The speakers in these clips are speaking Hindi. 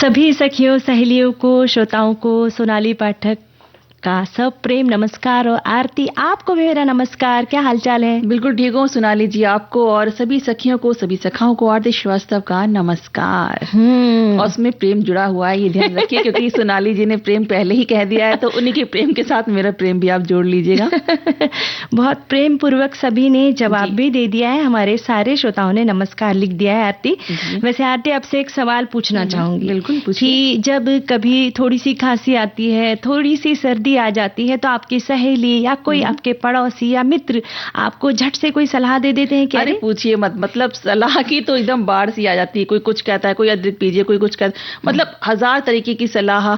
सभी सखियों, सहेलियों को, श्रोताओं को सोनाली पाठक का सब प्रेम नमस्कार। और आरती, आपको भी मेरा नमस्कार। क्या हालचाल है? बिल्कुल ठीक हूँ सोनाली जी, आपको और सभी सखियों को, सभी सखाओं को आरती श्रीवास्तव का नमस्कार। और उसमें प्रेम जुड़ा हुआ है, ये ध्यान रखिए, क्योंकि सोनाली जी ने प्रेम पहले ही कह दिया है, तो उन्हीं के प्रेम के साथ मेरा प्रेम भी आप जोड़ लीजिएगा। बहुत प्रेम पूर्वक सभी ने जवाब भी दे दिया है। हमारे सारे श्रोताओं ने नमस्कार लिख दिया है। आरती, वैसे आरती आपसे एक सवाल पूछना चाहूंगी। बिल्कुल पूछिए। कि जब कभी थोड़ी सी खांसी आती है, थोड़ी सी सर्दी आ जाती है, तो आपकी सहेली या कोई आपके पड़ोसी या मित्र आपको झट से कोई सलाह दे देते हैं क्या? अरे पूछिए मत, मतलब सलाह की तो एकदम बाढ़ सी आ जाती है। कोई कुछ कहता है, कोई अदरक पीजिए, कोई कुछ कहता है, मतलब हजार तरीके की सलाह।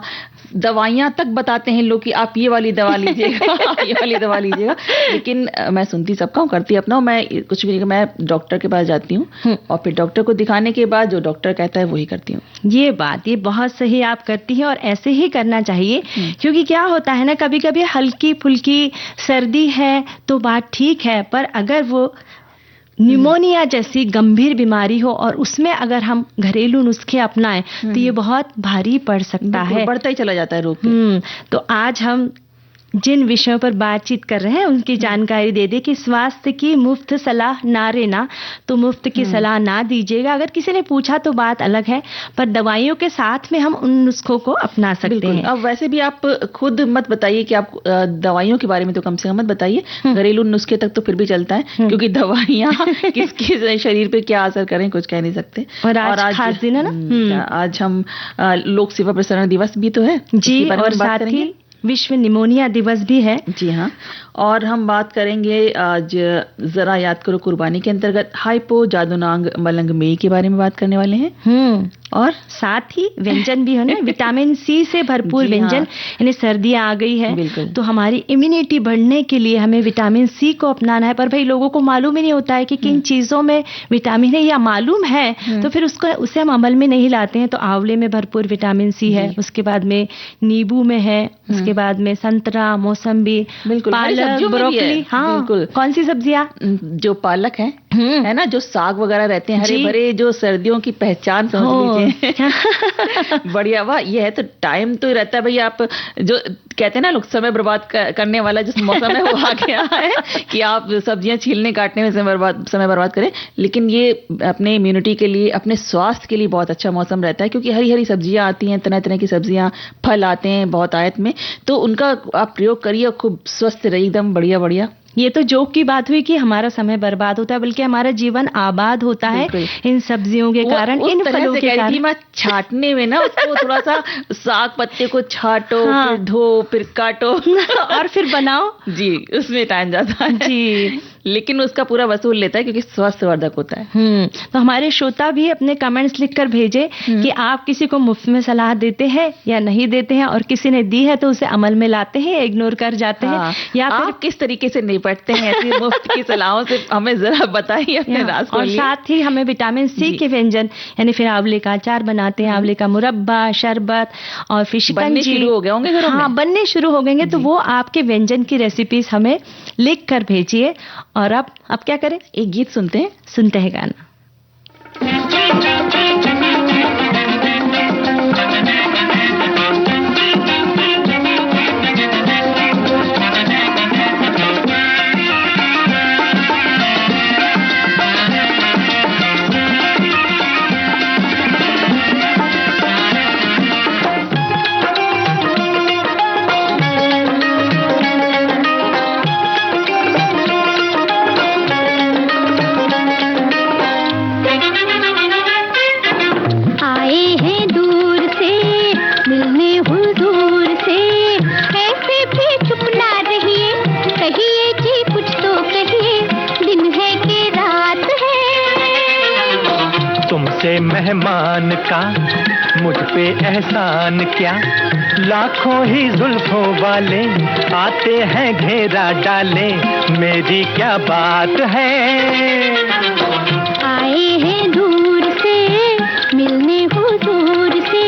दवाइयां तक बताते हैं लोग कि आप ये वाली दवा लीजिएगा, ये वाली दवा लीजिएगा। लेकिन मैं सुनती सबका हूँ, करती अपना हूँ। मैं कुछ भी नहीं, मैं डॉक्टर के पास जाती हूँ और फिर डॉक्टर को दिखाने के बाद जो डॉक्टर कहता है वही करती हूँ। ये बहुत सही आप करती हैं और ऐसे ही करना चाहिए। क्योंकि क्या होता है ना, कभी कभी हल्की फुल्की सर्दी है तो बात ठीक है, पर अगर वो निमोनिया जैसी गंभीर बीमारी हो और उसमें अगर हम घरेलू नुस्खे अपनाएं तो ये बहुत भारी पड़ सकता है, बढ़ता ही चला जाता है रोग। तो आज हम जिन विषयों पर बातचीत कर रहे हैं उनकी जानकारी दे दे कि स्वास्थ्य की मुफ्त सलाह ना लेना, तो मुफ्त की सलाह ना दीजिएगा। अगर किसी ने पूछा तो बात अलग है, पर दवाइयों के साथ में हम उन नुस्खों को अपना सकते हैं। अब वैसे भी आप खुद मत बताइए कि आप दवाइयों के बारे में तो कम से कम मत बताइए, घरेलू नुस्खे तक तो फिर भी चलता है, क्योंकि दवाइयाँ किसके शरीर पे क्या असर करें कुछ कह नहीं सकते। और आज खास दिन है ना, आज हम लोक सेवा प्रसारण दिवस भी तो है जी, और साथ ही विश्व निमोनिया दिवस भी है। जी हाँ, और हम बात करेंगे आज जरा याद करो कुर्बानी के अंतर्गत हाइपो जादूनांग मलंग मेई के बारे में बात करने वाले हैं। और साथ ही व्यंजन भी है ना, विटामिन सी से भरपूर व्यंजन। यानी सर्दियां आ गई है तो हमारी इम्यूनिटी बढ़ने के लिए हमें विटामिन सी को अपनाना है। पर भाई लोगों को मालूम ही नहीं होता है कि किन चीजों में विटामिन है, या मालूम है तो फिर उसे हम अमल में नहीं लाते हैं। तो आंवले में भरपूर विटामिन सी है, उसके बाद में नींबू में है, उसके बाद में संतरा, मौसम्बी, पालक, ब्रोकली। हाँ, बिल्कुल। कौन सी सब्जियां? जो पालक है ना, जो साग वगैरह रहते हैं हरे भरे, जो सर्दियों की पहचान समझ लीजिए। बढ़िया, वाह। ये है तो टाइम तो रहता है भाई। आप जो कहते हैं ना लोग, समय बर्बाद करने वाला जिस मौसम है वो आ गया है कि आप सब्जियां छीलने काटने में समय बर्बाद करें। लेकिन ये अपने इम्यूनिटी के लिए, अपने स्वास्थ्य के लिए बहुत अच्छा मौसम रहता है, क्योंकि हरी हरी सब्जियां आती हैं, तरह तरह की सब्जियां, फल आते हैं बहुत आयत में, तो उनका आप प्रयोग करिए और खूब स्वस्थ रहिए, एकदम बढ़िया बढ़िया। ये तो जोक की बात हुई कि हमारा समय बर्बाद होता है, बल्कि हमारा जीवन आबाद होता है इन सब्जियों के कारण, इन फलों के कारण। मैं छाटने में ना, उसको थोड़ा सा साग पत्ते को छाटो, फिर धो, फिर काटो और फिर बनाओ। जी, उसमें टाइम जाता है जी, लेकिन उसका पूरा वसूल लेता है, क्योंकि स्वास्थ्यवर्धक होता है। तो हमारे श्रोता भी अपने कमेंट्स लिखकर भेजे कि आप किसी को मुफ्त में सलाह देते हैं या नहीं देते हैं, और किसी ने दी है तो उसे अमल में लाते हैं, इग्नोर कर जाते हैं, या फिर आप किस तरीके से निपटते हैं ऐसी मुफ्त की सलाहों से, हमें जरा बताइए अपने राज को। और साथ ही हमें विटामिन सी के व्यंजन, यानी फिर आंवले का अचार बनाते हैं, आंवले का मुरब्बा, शरबत, और फिर शिकंजी शुरू हो गए होंगे घरों में। हाँ, बनने शुरू हो गए, तो वो आपके व्यंजन की रेसिपीज हमें लिख कर भेजिए। और अब क्या करें, एक गीत सुनते हैं गाना। मेहमान का मुझ पे एहसान क्या, लाखों ही जुल्फों वाले आते हैं घेरा डाले, मेरी क्या बात है। आए हैं दूर से मिलने हुजूर से,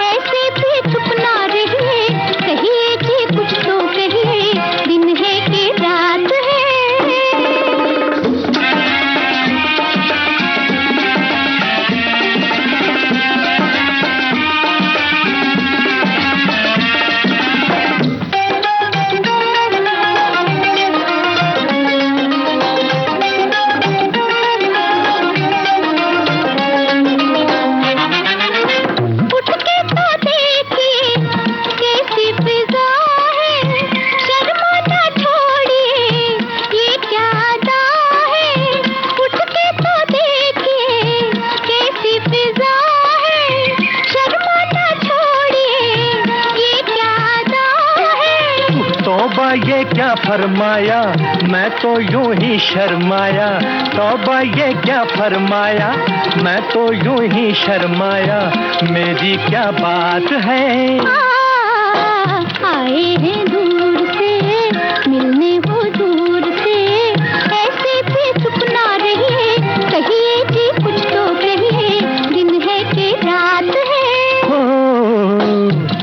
ऐसे भी चुप ना रहिए, कहिए कि कुछ तो कहिए, दिन है कि रात है। तौबा ये क्या फरमाया, मैं तो यूं ही शर्माया। तौबा ये क्या फरमाया, मैं तो यूं ही शर्माया। मेरी क्या बात है। आए हैं दूर से, मिलने हो दूर से, ऐसे भी चुप ना रहिए, कहिए जी कुछ तो कहिए, दिन है कि रात है। हो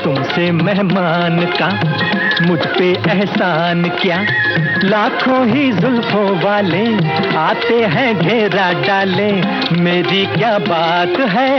तुमसे मेहमान का मुझ पे एहसान क्या, लाखों ही जुल्फों वाले आते हैं घेरा डाले। मेरी क्या बात है।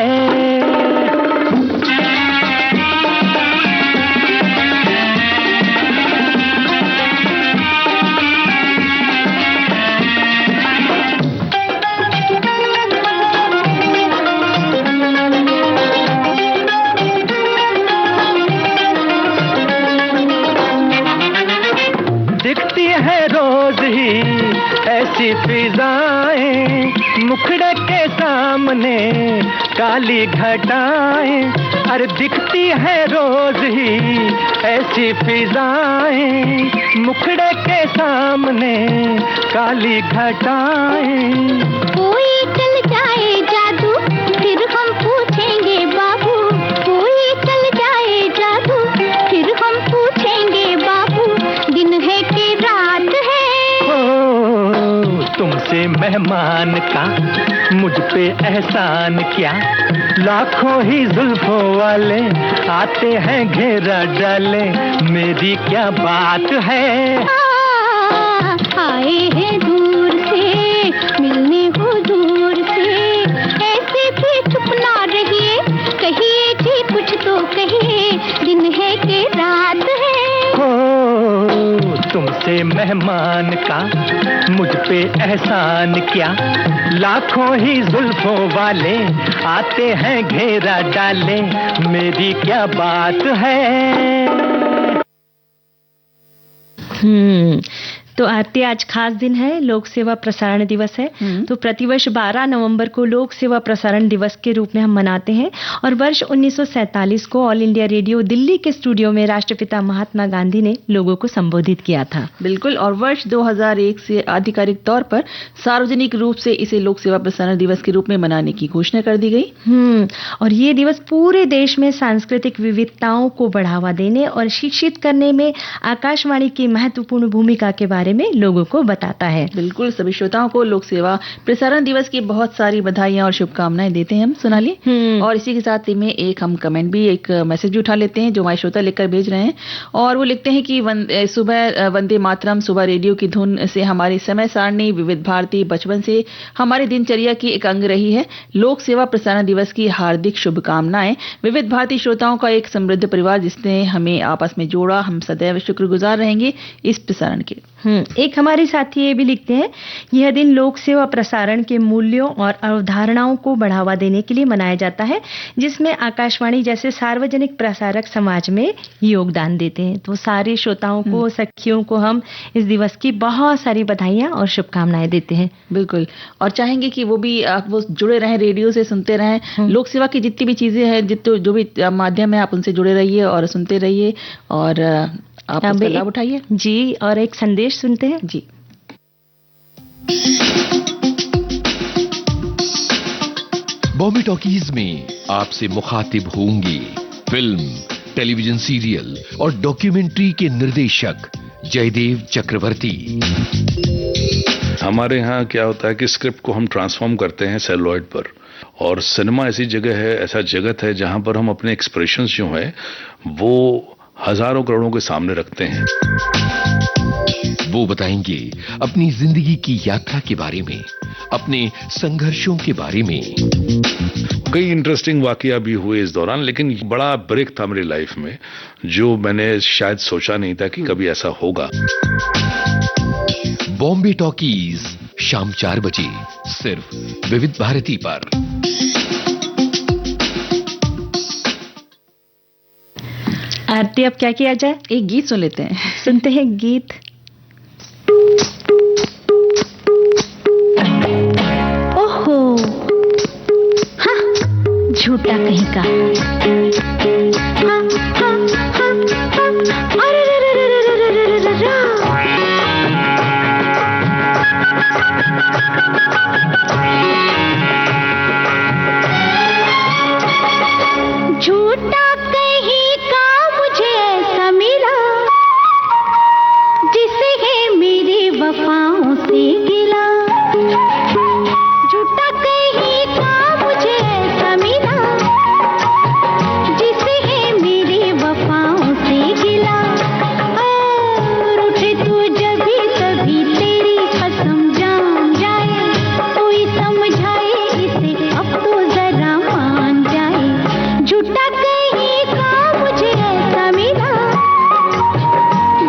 दिखती है रोज ही ऐसी फिजाएं, मुखड़े के सामने काली घटाएं। अरे दिखती है रोज ही ऐसी फिजाएं, मुखड़े के सामने काली घटाएं। कोई चल जाए जादू फिर हम पूछेंगे बाबू, कोई चल जाए जादू फिर हम पूछेंगे बाबू, दिन है कि रात है। ओ तुमसे मेहमान का मुझ पे एहसान क्या, लाखों ही जुल्फों वाले आते हैं घेरा डाले। मेरी क्या बात है। आए हैं दूर से, मिलने हो दूर से, ऐसे भी चुप ना रहिए, कहिए जी कुछ तो कहिए, दिन है कि रात है। हो तुमसे मेहमान का मुझ पे एहसान क्या, लाखों ही जुल्फों वाले आते हैं घेरा डाले। मेरी क्या बात है। तो आरती आज खास दिन है, लोक सेवा प्रसारण दिवस है। तो प्रतिवर्ष 12 नवंबर को लोक सेवा प्रसारण दिवस के रूप में हम मनाते हैं। और वर्ष 1947 को ऑल इंडिया रेडियो दिल्ली के स्टूडियो में राष्ट्रपिता महात्मा गांधी ने लोगों को संबोधित किया था। बिल्कुल। और वर्ष 2001 से आधिकारिक तौर पर सार्वजनिक रूप से इसे लोक सेवा प्रसारण दिवस के रूप में मनाने की घोषणा कर दी गई। और ये दिवस पूरे देश में सांस्कृतिक विविधताओं को बढ़ावा देने और शिक्षित करने में आकाशवाणी की महत्वपूर्ण भूमिका के बारे में लोगों को बताता है। बिल्कुल। सभी श्रोताओं को लोक सेवा प्रसारण दिवस की बहुत सारी बधाइयां और शुभकामनाएं देते हैं हम सोनाली। और इसी के साथ में एक हम कमेंट भी, एक मैसेज भी उठा लेते हैं जो हमारे श्रोता लिखकर भेज रहे हैं। और वो लिखते हैं कि सुबह वंदे मातरम, सुबह रेडियो की धुन से हमारी समय सारणी विविध भारती बचपन से हमारी दिनचर्या की एक अंग रही है। लोक सेवा प्रसारण दिवस की हार्दिक शुभकामनाएं। विविध भारती श्रोताओं का एक समृद्ध परिवार जिसने हमें आपस में जोड़ा, हम सदैव शुक्रगुजार रहेंगे इस प्रसारण के। एक हमारे साथी ये भी लिखते हैं, यह दिन लोक सेवा प्रसारण के मूल्यों और अवधारणाओं को बढ़ावा देने के लिए मनाया जाता है, जिसमें आकाशवाणी जैसे सार्वजनिक प्रसारक समाज में योगदान देते हैं। तो सारे श्रोताओं को, सखियों को हम इस दिवस की बहुत सारी बधाइयां और शुभकामनाएं देते हैं। बिल्कुल। और चाहेंगे कि वो भी वो जुड़े रहें, रेडियो से सुनते रहें। लोक सेवा की जितनी भी चीजें हैं, जो भी माध्यम है, आप उनसे जुड़े रहिए और सुनते रहिए और आप उसका लाभ उठाइए। जी। और एक संदेश सुनते हैं। जी। बॉम्बे टॉकीज में आपसे मुखातिब होंगे फिल्म, टेलीविजन सीरियल और डॉक्यूमेंट्री के निर्देशक जयदेव चक्रवर्ती। हमारे यहाँ क्या होता है कि स्क्रिप्ट को हम ट्रांसफॉर्म करते हैं सेलुलॉइड पर, और सिनेमा ऐसी जगह है, ऐसा जगत है जहां पर हम अपने एक्सप्रेशंस जो है वो हजारों करोड़ों के सामने रखते हैं। वो बताएंगे अपनी जिंदगी की यात्रा के बारे में, अपने संघर्षों के बारे में। कई इंटरेस्टिंग वाकया भी हुए इस दौरान, लेकिन बड़ा ब्रेक था मेरी लाइफ में जो मैंने शायद सोचा नहीं था कि कभी ऐसा होगा। बॉम्बे टॉकीज शाम 4 बजे सिर्फ विविध भारती पर। आरती, अब क्या किया जाए? एक गीत सुन लेते हैं। सुनते हैं गीत। ओहो, हाँ, झूठा कहीं का। हाँ, हाँ, हाँ, हाँ, अरे रे रे रे रे रे रे रे रे। झूठा कहीं का मुझे ऐसा मिला जिसे है मेरी वफाओं से गिला। झूठा कहीं का मुझे ऐसा मिला जिसे है मेरी वफाओं से गिला। और उठे तू जब भी तभी तेरी कसम जान जाए, कोई समझाए इसे अब तो जरा मान जाए। झूठा कहीं का मुझे ऐसा मिला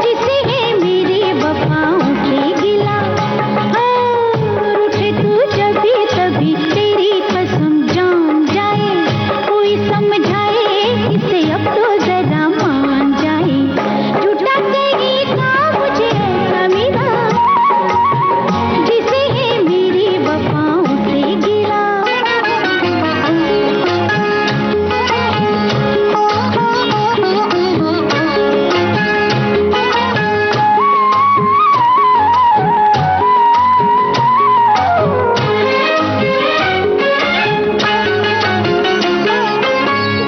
जिसे है मेरी वफाओं से गिला। और उठे तू जब भी तभी तेरी कसम जान जाए, कोई समझाए इसे अब तो जरा मान जाए। झूठा कहीं का मुझे ऐसा मिला जिसे है मेरी वफाओं से गिला।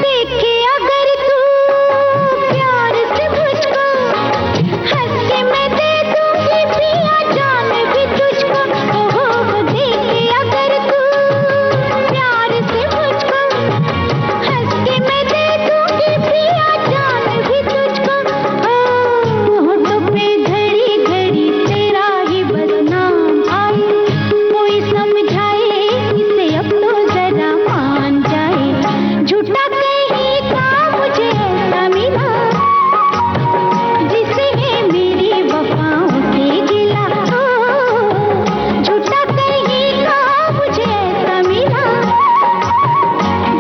देखे अगर तू प्यार से मुझको, हंस के मैं दे दूंगी पिया जान भी तुझको। ओहो देखे अगर तू प्यार से मुझको, हंस के मैं दे दूंगी पिया जान भी तुझको। होठों पे घड़ी घड़ी तेरा ही बस नाम आए, कोई समझाए इसे अब तो जरा मान जाए। झूठा कहीं का मुझे ऐसा मिला जिसे है मेरी वफाओं से गिला। झूठा कहीं का मुझे ऐसा मिला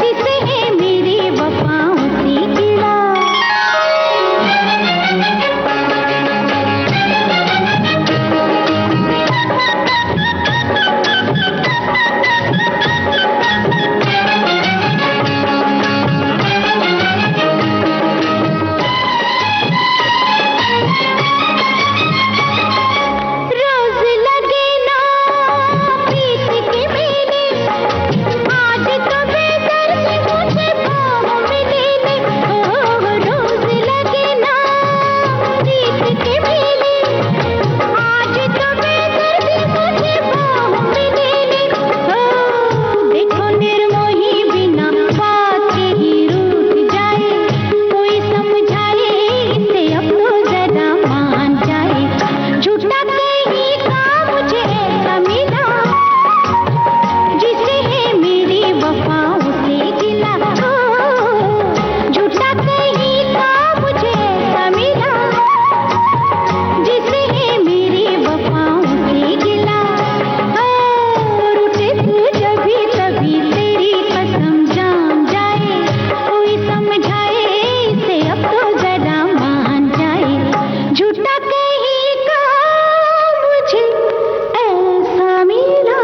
जिसे है मेरी वफाओं से गिला। रोज लगे ना प्रीत के मेले, आज तो बेदर्दी मुझे पाँव में ले ले। रोज लगे ना प्रीत के मेले, आज तो बेदर्दी मुझे पाँव में ले ले। देखो निर्मोही बिना बात के ही रूठ जाए, कोई समझाए इसे अब तो जरा मान जाए। झूठा कहीं का मुझे ऐसा मिला जिसे है मेरी वफाओं से गिला। झूठा कहीं का मुझे ऐसा मिला जिसे है मेरी वफाओं से गिला। और उठे तू जब भी तभी तेरी कसम जान जाए, कोई समझाए इसे अब तो जरा मान जाए। झूठा कहीं का मुझे ऐसा मिला।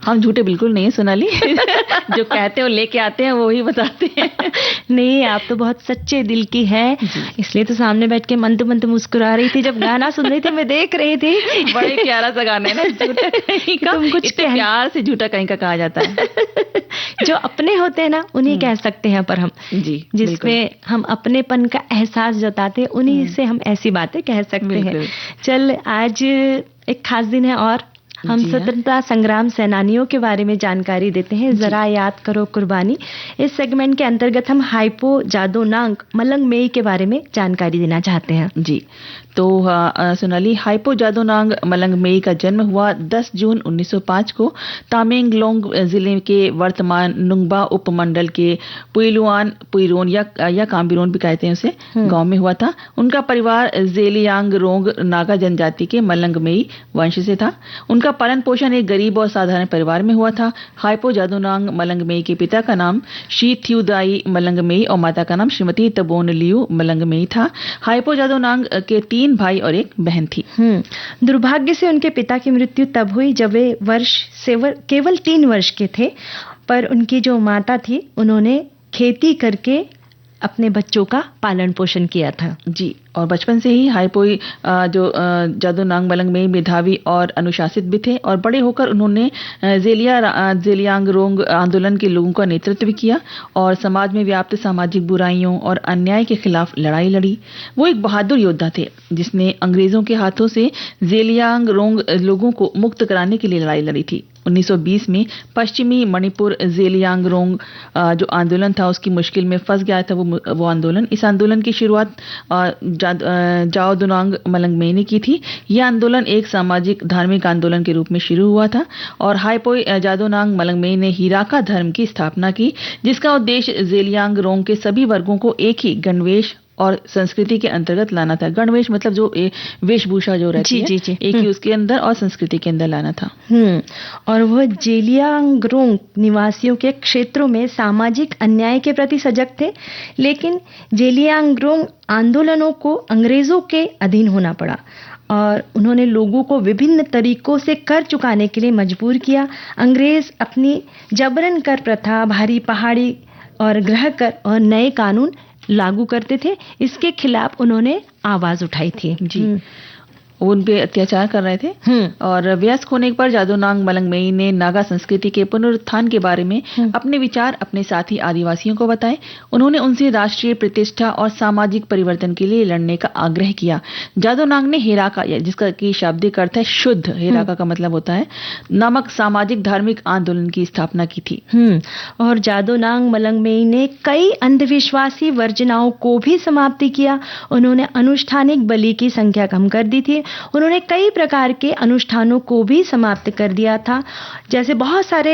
हम झूठे बिल्कुल नहीं है सोनाली। जो कहते हैं वो लेके आते हैं, वो ही बताते हैं। नहीं, आप तो बहुत सच्चे दिल की है, इसलिए तो सामने बैठ के मंद मंद मुस्कुरा रही थी। जब गाना सुन रही थी मैं देख रही थी। बड़े प्यारा सा गाना है ना, झूठा कहीं का। तुम कुछ इतने प्यार से झूठा कहीं का कहा जाता है। जो अपने होते हैं ना उन्हीं कह सकते हैं, पर हम जी जिसमें हम अपनेपन का एहसास जताते हैं उन्हीं से हम ऐसी बातें कह सकते हैं। चल, आज एक खास दिन है और हम स्वतंत्रता संग्राम सेनानियों के बारे में जानकारी देते हैं। जरा याद करो कुर्बानी। इस सेगमेंट के अंतर्गत हम हाइपो जादोनांग मलंगमेई के बारे में जानकारी देना चाहते हैं। जी, तो सोनाली, हाइपो जादोनांग मलंगमेई का जन्म हुआ 10 जून 1905 को तामेंगलोंग जिले के वर्तमान नुंगबा उपमंडल के पुइरोन या काम्बिरोन भी कहते हैं उसे, गांव में हुआ था। उनका परिवार जेलियांग रोंग नागा जनजाति के मलंगमेई वंश से था। उनका पालन पोषण एक गरीब और साधारण परिवार में हुआ था। हाइपो जादोनांग मलंगमेई के पिता का नाम शी थ्यूदाई मलंगमेई और माता का नाम श्रीमती तबोन लियू मलंगमेई था। हाइपो जादोनांग के 3 भाई और एक बहन थी। दुर्भाग्य से उनके पिता की मृत्यु तब हुई जब वे केवल 3 वर्ष के थे, पर उनकी जो माता थी उन्होंने खेती करके अपने बच्चों का पालन पोषण किया था। जी, और बचपन से ही हाइपोई जो जादोनांग मलंगमेई मेधावी और अनुशासित भी थे, और बड़े होकर उन्होंने जेलियांगरोंग आंदोलन के लोगों का नेतृत्व भी किया और समाज में व्याप्त सामाजिक बुराइयों और अन्याय के खिलाफ लड़ाई लड़ी। वो एक बहादुर योद्धा थे जिसने अंग्रेजों के हाथों से जेलियांगरोंग लोगों को मुक्त कराने के लिए लड़ाई लड़ी थी। 1920 में पश्चिमी मणिपुर जेलियांगरोंग जो आंदोलन था उसकी मुश्किल में फंस गया था वो आंदोलन। इस आंदोलन की शुरुआत जाओदोनांग मलंगमेई ने की थी। यह आंदोलन एक सामाजिक धार्मिक आंदोलन के रूप में शुरू हुआ था और हाइपोई जादोनांग मलंगमेई ने हिराका धर्म की स्थापना की, जिसका उद्देश्य जेलियांगरोंग के सभी वर्गों को एक ही गणवेश और संस्कृति के अंतर्गत लाना था। गणवेश मतलब जो वेशभूषा जो रहती है, एक ही उसके अंदर और संस्कृति के अंदर लाना था। और वह जेलियांगरोंग निवासियों के क्षेत्रों में सामाजिक अन्याय के प्रति सजग थे, लेकिन जेलियांगरोंग आंदोलनों को अंग्रेजों के अधीन होना पड़ा और उन्होंने लोगों को विभिन्न तरीकों से कर चुकाने के लिए मजबूर किया। अंग्रेज अपनी जबरन कर प्रथा, भारी पहाड़ी और गृह कर और नए कानून लागू करते थे। इसके खिलाफ उन्होंने आवाज उठाई थी। जी, उन पे अत्याचार कर रहे थे। और वयस्क होने पर जादोनांग मलंगमेई ने नागा संस्कृति के पुनरुत्थान के बारे में अपने विचार अपने साथी आदिवासियों को बताए। उन्होंने उनसे राष्ट्रीय प्रतिष्ठा और सामाजिक परिवर्तन के लिए लड़ने का आग्रह किया। जादोनांग ने हेराका, जिसका की शाब्दिक अर्थ है शुद्ध, हेराका का मतलब होता है, नामक सामाजिक धार्मिक आंदोलन की स्थापना की थी। और जादोनांग मलंगमेई ने कई अंधविश्वासी वर्जनाओं को भी समाप्ति किया। उन्होंने अनुष्ठानिक बलि की संख्या कम कर दी थी। उन्होंने कई प्रकार के अनुष्ठानों को भी समाप्त कर दिया था। जैसे बहुत सारे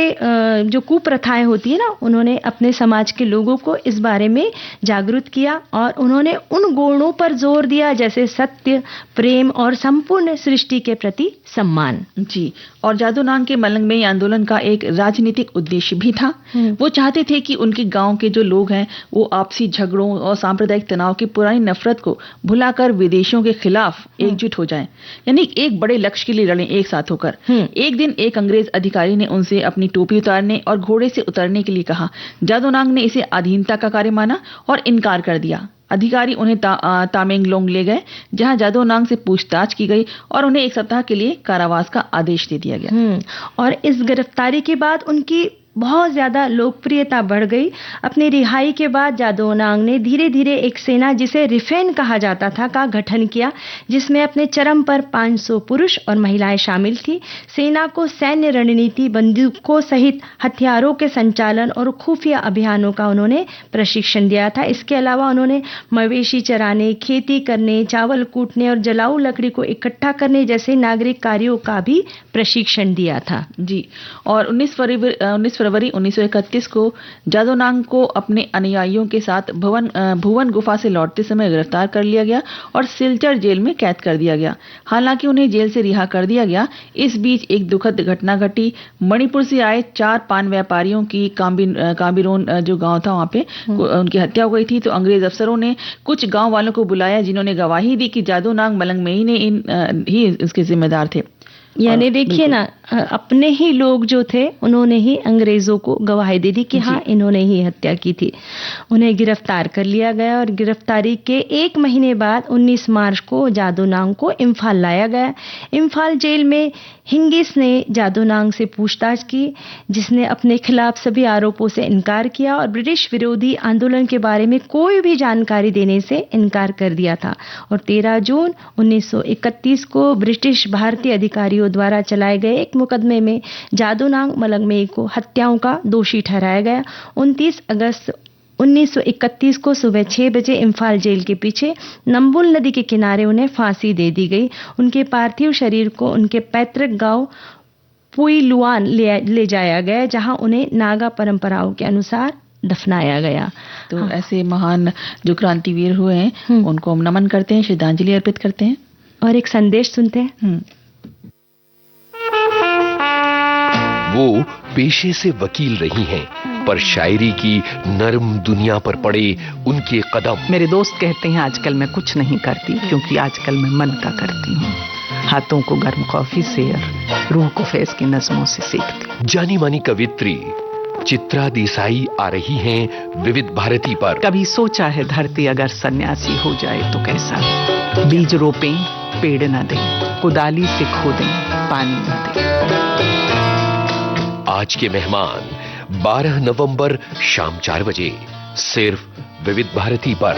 जो कुप्रथाएं होती है ना, उन्होंने अपने समाज के लोगों को इस बारे में जागरूक किया और उन्होंने उन गुणों पर जोर दिया जैसे सत्य, प्रेम और संपूर्ण सृष्टि के प्रति सम्मान। जी, और जादोनांग के मलंगमेई आंदोलन का एक राजनीतिक उद्देश्य भी था। वो चाहते थे कि उनके गांव के जो लोग हैं वो आपसी झगड़ों और सांप्रदायिक तनाव की पुरानी नफरत को भुलाकर विदेशियों के खिलाफ एकजुट हो जाएं, यानी एक बड़े लक्ष्य के लिए लड़ें एक साथ होकर। एक दिन एक अंग्रेज अधिकारी ने उनसे अपनी टोपी उतारने और घोड़े से उतरने के लिए कहा। जादोनांग ने इसे अधीनता का कार्य माना और इनकार कर दिया। अधिकारी उन्हें तामेंगलोंग ले गए, जहां जादोनांग से पूछताछ की गई और उन्हें 1 सप्ताह के लिए कारावास का आदेश दे दिया गया। और इस गिरफ्तारी के बाद उनकी बहुत ज्यादा लोकप्रियता बढ़ गई। अपनी रिहाई के बाद जादोनांग ने धीरे धीरे एक सेना, जिसे रिफेन कहा जाता था, का गठन किया, जिसमें अपने चरम पर 500 पुरुष और महिलाएं शामिल थी। सेना को सैन्य रणनीति, बंदूकों सहित हथियारों के संचालन और खुफिया अभियानों का उन्होंने प्रशिक्षण दिया था। इसके अलावा उन्होंने मवेशी चराने, खेती करने, चावल कूटने और जलाऊ लकड़ी को इकट्ठा करने जैसे नागरिक कार्यों का भी प्रशिक्षण दिया था। जी, और 19 फरवरी 1931 को जादोनांग को अपने अनुयायियों के साथ भुवन गुफा से लौटते समय गिरफ्तार कर लिया गया और सिलचर जेल में कैद कर दिया गया। हालांकि उन्हें जेल से रिहा कर दिया गया। इस बीच एक दुखद घटना घटी। मणिपुर से आए 4 पान व्यापारियों की कांबिरोन जो गांव था वहां पे उनकी हत्या हो गई थी। तो अंग्रेज अफसरों ने कुछ गांव वालों को बुलाया, जिन्होंने गवाही दी कि जादोनांग मलंगमेई ने ही इसके जिम्मेदार थे। यानी देखिए ना, अपने ही लोग जो थे उन्होंने ही अंग्रेजों को गवाही दे दी कि हाँ, इन्होंने ही हत्या की थी। उन्हें गिरफ्तार कर लिया गया और गिरफ्तारी के 1 महीने बाद 19 मार्च को जादोनांग को इम्फाल लाया गया। इम्फाल जेल में हिंगिस ने जादोनांग से पूछताछ की, जिसने अपने खिलाफ सभी आरोपों से इनकार किया और ब्रिटिश विरोधी आंदोलन के बारे में कोई भी जानकारी देने से इनकार कर दिया था। और 13 जून 1931 को ब्रिटिश भारतीय अधिकारियों द्वारा चलाए गए एक मुकदमे में जादोनांग मलंगमेई को हत्याओं का दोषी ठहराया गया। 29 अगस्त 1931 को सुबह 6 बजे इम्फाल जेल के पीछे नंबुल नदी के किनारे उन्हें फांसी दे दी गई। उनके पार्थिव शरीर को उनके पैतृक गांव पुईलुआन ले जाया गया, जहां उन्हें नागा परंपराओं के अनुसार दफनाया गया। तो ऐसे महान जो क्रांतिवीर हुए हैं उनको हम नमन करते हैं, श्रद्धांजलि अर्पित करते हैं और एक संदेश सुनते हैं। वो पेशे से वकील रही हैं, पर शायरी की नरम दुनिया पर पड़े उनके कदम। मेरे दोस्त कहते हैं आजकल मैं कुछ नहीं करती, क्योंकि आजकल मैं मन का करती हूँ। हाथों को गर्म कॉफी से और रूह को फैज की नज़मों से सीखती। जानी मानी कवित्री चित्रा देसाई आ रही हैं विविध भारती पर। कभी सोचा है धरती अगर सन्यासी हो जाए तो कैसा? बीज रोपें, पेड़ न दें, कुदाली से खोदें, पानी न दें। आज के मेहमान 12 नवंबर शाम 4 बजे सिर्फ विविध भारती पर।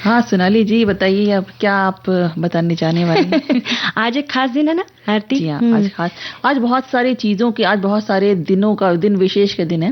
हाँ सोनाली जी बताइए, अब क्या आप बताने चाहने वाले हैं? आज एक खास दिन है ना आरती? जी हाँ, आज खास, आज बहुत सारी चीजों की, आज बहुत सारे दिनों का दिन, विशेष का दिन है।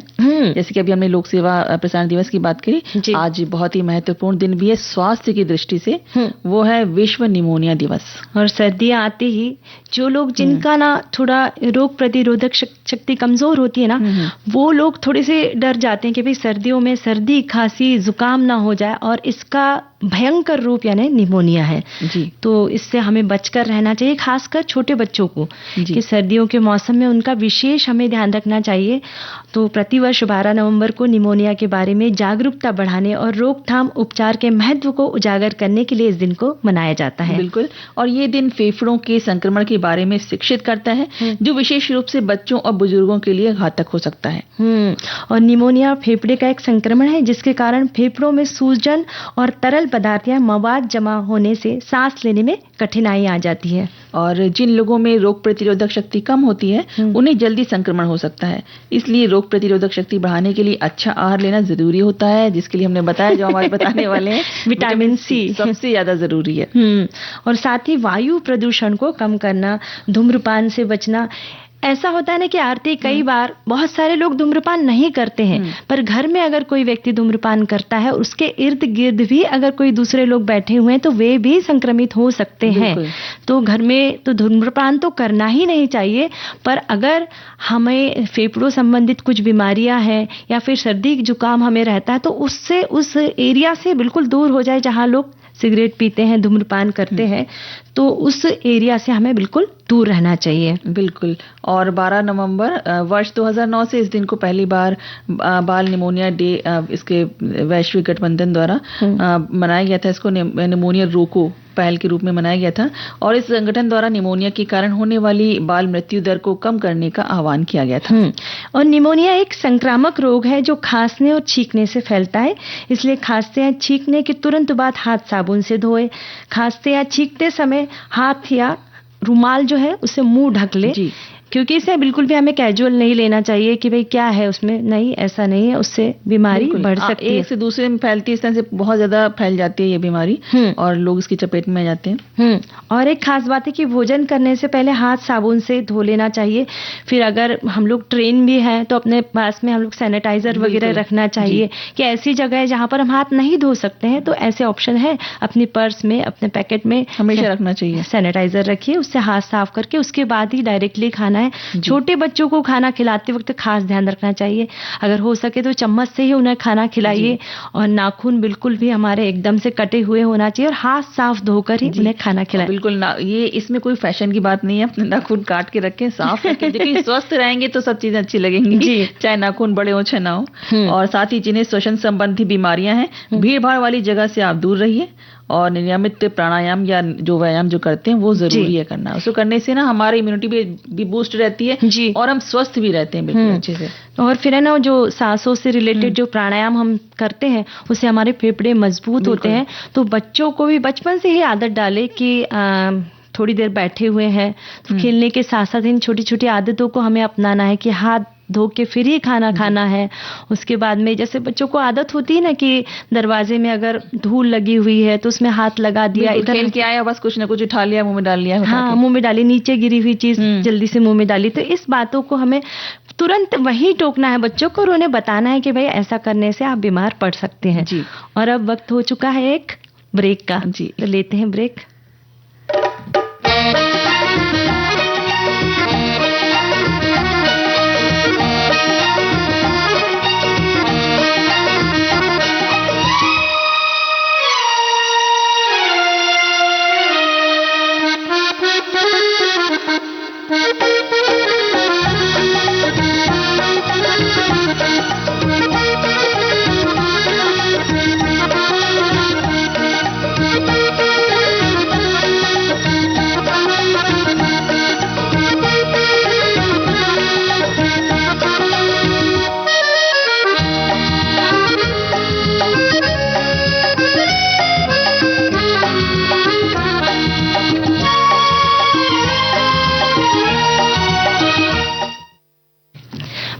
जैसे कि अभी हमने लोक सेवा प्रसारण दिवस की बात करी, आज बहुत ही महत्वपूर्ण दिन भी है स्वास्थ्य की दृष्टि से, वो है विश्व निमोनिया दिवस। और सर्दियां आते ही जो लोग जिनका ना थोड़ा रोग प्रतिरोधक शक्ति कमजोर होती है ना, वो लोग थोड़े से डर जाते हैं कि भाई सर्दियों में सर्दी खांसी जुकाम ना हो जाए, और इसका भयंकर रूप यानी निमोनिया है जी। तो इससे हमें बचकर रहना चाहिए, खासकर छोटे बच्चों को, कि सर्दियों के मौसम में उनका विशेष हमें ध्यान रखना चाहिए। तो प्रतिवर्ष 12 नवंबर को निमोनिया के बारे में जागरूकता बढ़ाने और रोकथाम उपचार के महत्व को उजागर करने के लिए इस दिन को मनाया जाता है। बिल्कुल, और ये दिन फेफड़ों के संक्रमण के बारे में शिक्षित करता है, जो विशेष रूप से बच्चों और बुजुर्गों के लिए घातक हो सकता है। और निमोनिया फेफड़े का एक संक्रमण है जिसके कारण फेफड़ों में सूजन और तरल पदार्थ या मवाद जमा होने से सांस लेने में कठिनाई आ जाती है। और जिन लोगों में रोग प्रतिरोधक शक्ति कम होती है उन्हें जल्दी संक्रमण हो सकता है, इसलिए रोग प्रतिरोधक शक्ति बढ़ाने के लिए अच्छा आहार लेना जरूरी होता है, जिसके लिए हमने बताया, जो हमारे बताने वाले हैं, विटामिन सी सबसे ज्यादा जरूरी है। और साथ ही वायु प्रदूषण को कम करना, धूम्रपान से बचना, ऐसा होता है ना कि आरती कई बार बहुत सारे लोग धूम्रपान नहीं करते हैं, पर घर में अगर कोई व्यक्ति धूम्रपान करता है, उसके इर्द गिर्द भी अगर कोई दूसरे लोग बैठे हुए हैं तो वे भी संक्रमित हो सकते हैं। तो घर में तो धूम्रपान तो करना ही नहीं चाहिए, पर अगर हमें फेफड़ों संबंधित कुछ बीमारियां हैं या फिर सर्दी जुकाम हमें रहता है तो उससे उस एरिया से बिल्कुल दूर हो जाए जहां लोग सिगरेट पीते हैं, धूम्रपान करते हैं, तो उस एरिया से हमें बिल्कुल दूर रहना चाहिए। बिल्कुल। और 12 नवंबर वर्ष 2009 से इस दिन को पहली बार बाल निमोनिया डे इसके वैश्विक गठबंधन द्वारा मनाया गया था। इसको निमोनिया रोको पहल के रूप में मनाया गया था और इस संगठन द्वारा निमोनिया के कारण होने वाली बाल मृत्यु दर को कम करने का आह्वान किया गया था। और निमोनिया एक संक्रामक रोग है जो खांसने और छींकने से फैलता है, इसलिए खांसते या छींकने के तुरंत बाद हाथ साबुन से धोए। खांसते या छींकते समय हाथ या रुमाल जो है उसे मुंह ढक ले, क्योंकि इसे बिल्कुल भी हमें कैजुअल नहीं लेना चाहिए कि भाई क्या है उसमें, नहीं, ऐसा नहीं है, उससे बीमारी बढ़ सकती है, एक से दूसरे में फैलती है, इस तरह से बहुत ज्यादा फैल जाती है ये बीमारी और लोग इसकी चपेट में आ जाते हैं। और एक खास बात है कि भोजन करने से पहले हाथ साबुन से धो लेना चाहिए। फिर अगर हम लोग ट्रेन भी हैं तो अपने पास में हम लोग सैनिटाइजर वगैरह रखना चाहिए कि ऐसी जगह है जहां पर हम हाथ नहीं धो सकते हैं तो ऐसे ऑप्शन है, अपनी पर्स में, अपने पैकेट में हमेशा रखना चाहिए, सैनिटाइजर रखिए, उससे हाथ साफ करके उसके बाद ही डायरेक्टली खाना है। छोटे बच्चों को खाना खिलाते वक्त खास ध्यान रखना चाहिए, अगर हो सके तो चम्मच से ही उन्हें खाना खिलाइए और नाखून बिल्कुल भी हमारे एकदम से कटे हुए होना चाहिए और हाथ साफ धोकर ही उन्हें खाना खिलाएं। बिल्कुल ये इसमें कोई फैशन की बात नहीं है, अपने नाखून काट के रखें, साफ रखें, देखिए स्वस्थ रहेंगे तो सब चीजें अच्छी लगेंगी, चाहे नाखून बड़े हो चाहे ना हो। और साथ ही जिन्हें श्वसन संबंधी बीमारियां हैं, भीड़ भाड़ वाली जगह से आप दूर रहिए और नियमित प्राणायाम या जो व्यायाम जो करते हैं वो जरूरी है करना। उसको करने से ना हमारी इम्यूनिटी भी बूस्ट रहती है और हम स्वस्थ भी रहते हैं बिल्कुल अच्छे से। और फिर है ना जो सांसों से रिलेटेड जो प्राणायाम हम करते हैं उससे हमारे फेफड़े मजबूत होते हैं। तो बच्चों को भी बचपन से ही आदत डाले कि थोड़ी देर बैठे हुए हैं तो खेलने के साथ साथ इन छोटी छोटी आदतों को हमें अपनाना है कि हाथ धो के फिर ही खाना खाना है। उसके बाद में जैसे बच्चों को आदत होती है ना कि दरवाजे में अगर धूल लगी हुई है तो उसमें हाथ लगा दिया, इधर खेल के आया बस कुछ ना कुछ उठा लिया, मुंह में डाल लिया, हाँ मुंह में डाली, नीचे गिरी हुई चीज जल्दी से मुंह में डाली। तो इस बातों को हमें तुरंत वही टोकना है बच्चों को और उन्हें बताना है कि भाई ऐसा करने से आप बीमार पड़ सकते हैं। और अब वक्त हो चुका है एक ब्रेक का, तो लेते हैं ब्रेक।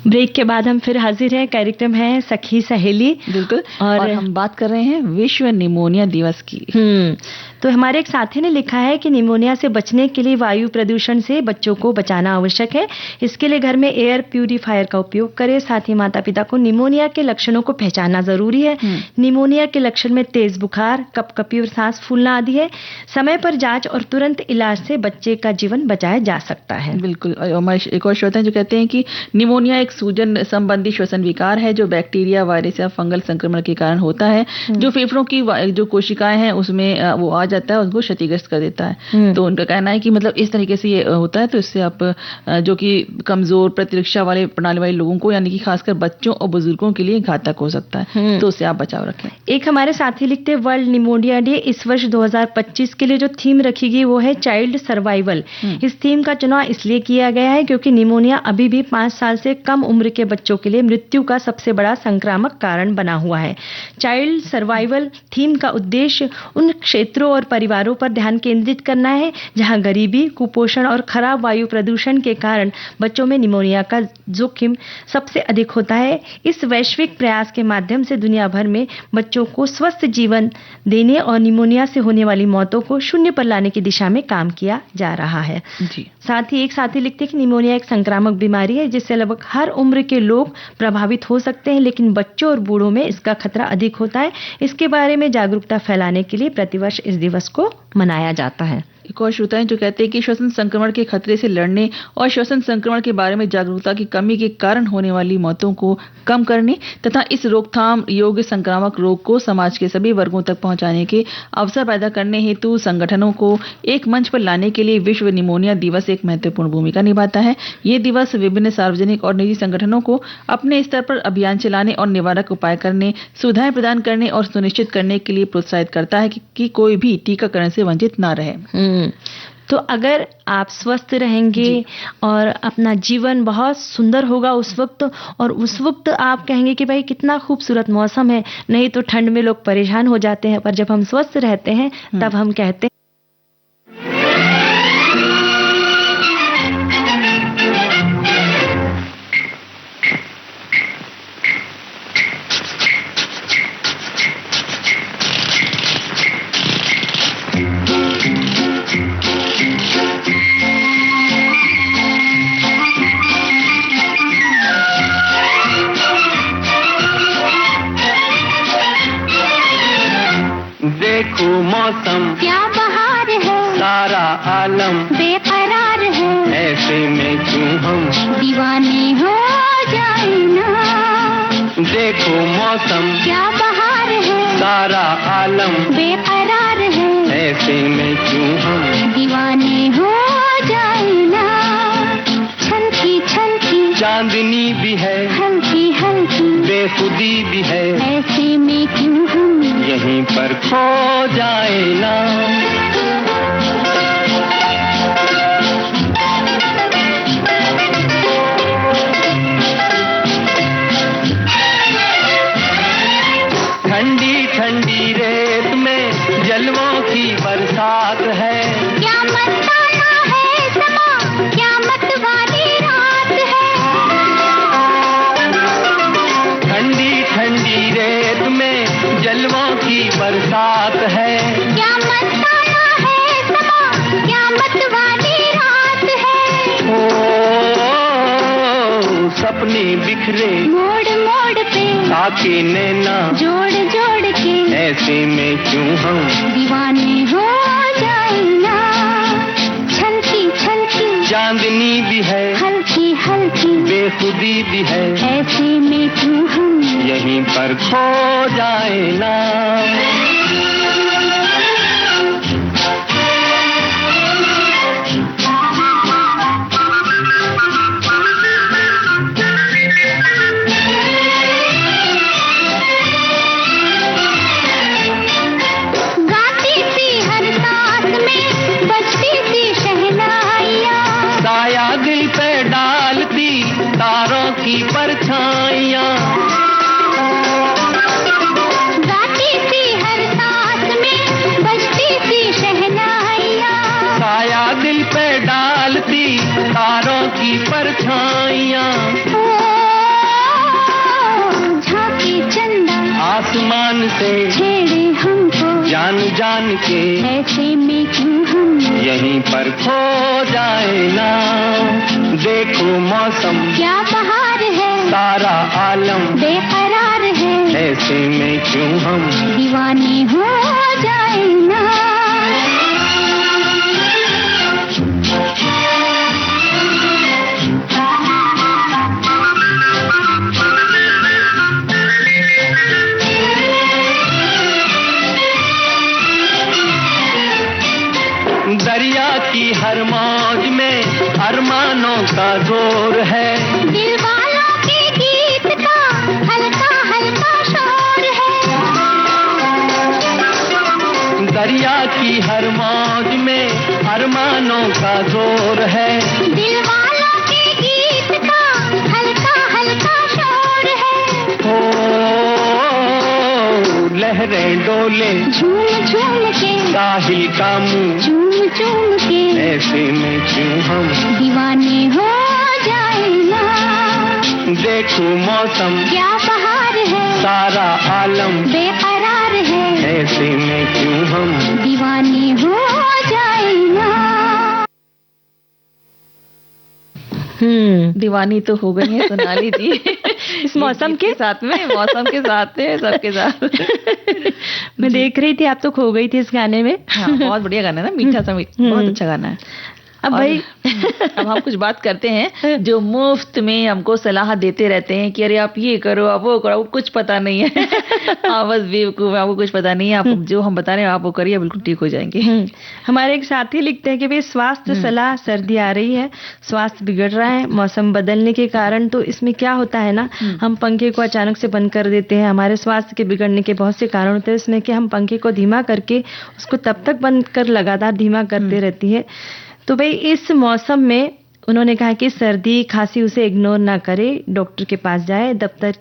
ब्रेक के बाद हम फिर हाजिर हैं। कार्यक्रम है सखी सहेली, बिल्कुल, और हम बात कर रहे हैं विश्व निमोनिया दिवस की। तो हमारे एक साथी ने लिखा है कि निमोनिया से बचने के लिए वायु प्रदूषण से बच्चों को बचाना आवश्यक है। इसके लिए घर में एयर प्यूरिफायर का उपयोग करें। साथ ही माता पिता को निमोनिया के लक्षणों को पहचानना जरूरी है। निमोनिया के लक्षण में तेज बुखार, कपकपी और सांस फूलना आदि है। समय पर जांच और तुरंत इलाज से बच्चे का जीवन बचाया जा सकता है। बिल्कुल। एक और श्रोता जो कहते हैं कि निमोनिया एक सूजन संबंधी श्वसन विकार है जो बैक्टीरिया, वायरस या फंगल संक्रमण के कारण होता है, जो फेफड़ों की जो कोशिकाएं हैं उसमें वो आ जाता है, उसको क्षतिग्रस्त कर देता है। तो उनका कहना है कि मतलब इस तरीके से ये होता है। तो इससे आप जो कि कमजोर प्रतिरक्षा वाले प्रणाली वाले लोगों को, यानी कि खासकर बच्चों और बुजुर्गों के लिए घातक हो सकता है, तो उससे आप बचाव रखें। एक हमारे साथी लिखते हैं वर्ल्ड निमोनिया डे इस वर्ष 2025 के लिए जो थीम रखी गई वो है चाइल्ड सर्वाइवल। इस थीम का चुनाव इसलिए किया गया है क्योंकि निमोनिया अभी भी 5 साल से कम उम्र के बच्चों के लिए मृत्यु का सबसे बड़ा संक्रामक कारण बना हुआ है। चाइल्ड सर्वाइवल थीम का उद्देश्य उन क्षेत्रों और परिवारों पर ध्यान केंद्रित करना है जहां गरीबी, कुपोषण और खराब वायु प्रदूषण के कारण बच्चों में निमोनिया का जोखिम सबसे अधिक होता है। इस वैश्विक प्रयास के माध्यम से दुनिया भर में बच्चों को स्वस्थ जीवन देने और निमोनिया से होने वाली मौतों को शून्य पर लाने की दिशा में काम किया जा रहा है। जी। साथ ही एक साथी लिखते हैं कि निमोनिया एक संक्रामक बीमारी है जिससे लगभग हर उम्र के लोग प्रभावित हो सकते हैं, लेकिन बच्चों और बूढ़ों में इसका खतरा अधिक होता है। इसके बारे में जागरूकता फैलाने के लिए प्रतिवर्ष इस दिवस को मनाया जाता है। एक और श्रोता हैं जो कहते हैं कि श्वसन संक्रमण के खतरे से लड़ने और श्वसन संक्रमण के बारे में जागरूकता की कमी के कारण होने वाली मौतों को कम करने तथा इस रोकथाम योग्य संक्रामक रोग को समाज के सभी वर्गों तक पहुंचाने के अवसर पैदा करने हेतु संगठनों को एक मंच पर लाने के लिए विश्व निमोनिया दिवस एक महत्वपूर्ण भूमिका निभाता है। ये दिवस विभिन्न सार्वजनिक और निजी संगठनों को अपने स्तर पर अभियान चलाने और निवारक उपाय करने, सुविधाएं प्रदान करने और सुनिश्चित करने के लिए प्रोत्साहित करता है कि कोई भी टीकाकरण से वंचित न रहे। तो अगर आप स्वस्थ रहेंगे और अपना जीवन बहुत सुंदर होगा उस वक्त, और उस वक्त आप कहेंगे कि भाई कितना खूबसूरत मौसम है। नहीं तो ठंड में लोग परेशान हो जाते हैं, पर जब हम स्वस्थ रहते हैं तब हम कहते हैं मौसम क्या बहार है, सारा आलम बेकरार है, ऐसे में क्यों हम दीवाने हो जाए ना। देखो मौसम क्या बहार है, सारा आलम बेकरार है, ऐसे में क्यों हम दीवाने हो जाए ना। छलकी छलकी चांदनी भी है, हल्की हल्की बेखुदी भी है, ऐसे में क्यों हम यहीं पर खो जाए ना। ठंडी ठंडी रेत में जलवों की बरसात है, क्या मस्ताना है समा, क्या मत वाली रात है। ठंडी ठंडी रेत में जलवों की बरसात है, क्या मस्ताना है समा, क्या मत वाली रात है। ओ सपने बिखरे मोड़ मोड़ पे ताके नैना जोड़ जोड़ के, ऐसे में क्यों हम दीवाने हो जाए ना। छलकी छलकी चांदनी भी है, हल्की हल्की बेखुदी भी है, ऐसे में क्यों हम यहीं पर खो जाए ना। गाती सी हर सांस में बजती सी शहनाइयाँ, साया दिल पे डालती तारों की परछाइयाँ। गाती सी हर सांस में बजती सी शहनाइयाँ, साया दिल पे डालती तारों की परछाइयाँ। ओ झांकी चंदा आसमान से छेड़े हमको, जान जान के ऐसे में क्यों हम यहीं पर खो जाए ना। देखो मौसम क्या बहार है, सारा आलम बेकरार है, ऐसे में क्यों हम दीवाने हो जाए ना। दरिया की हर मौज में अरमानों का जोर है, दिल वालों के गीत का हल्का हल्का शोर है। दरिया की हर मौज में अरमानों का जोर है, दिल वालों के गीत का हल्का हल्का लहरें डोले झूम झूम के, साहिल का मुंह झूम झूम के, ऐसे में क्यों हम दीवाने हो जाए ना। देखो मौसम क्या बहार है, सारा आलम बेकरार है, ऐसे में क्यों हम दीवाने हो जाए ना। दीवानी तो हो गई है सोनाली जी इस मौसम के साथ में, मौसम के साथ में, सबके साथ। मैं देख रही थी आप तो खो गई थी इस गाने में। हाँ, बहुत बढ़िया गाना है ना, मीठा सा बहुत अच्छा गाना है। अब भाई अब हम कुछ बात करते हैं जो मुफ्त में हमको सलाह देते रहते हैं कि अरे आप ये करो, आप वो करो, कुछ पता नहीं है। आप बस बेवकूफ, आपको कुछ पता नहीं है, आप जो हम बता रहे हैं आप वो करिए, बिल्कुल ठीक हो जाएंगे। हमारे एक साथी लिखते हैं कि भाई स्वास्थ्य सलाह, सर्दी आ रही है, स्वास्थ्य बिगड़ रहा है मौसम बदलने के कारण। तो इसमें क्या होता है ना, हम पंखे को अचानक से बंद कर देते हैं। हमारे स्वास्थ्य के बिगड़ने के बहुत से कारण होते हैं इसमें कि हम पंखे को धीमा करके उसको तब तक बंद कर लगातार धीमा करते रहती है। तो भाई इस मौसम में उन्होंने कहा कि सर्दी खांसी उसे इग्नोर ना करे, डॉक्टर के पास जाए, दफ्तर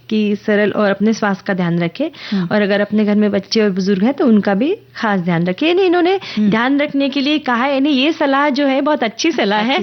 की सरल और अपने स्वास्थ्य का ध्यान रखे। और अगर अपने घर में बच्चे और बुजुर्ग हैं तो उनका भी खास ध्यान रखे। यानी इन्होंने ध्यान रखने के लिए कहा है। यानी ये सलाह जो है बहुत अच्छी सलाह है।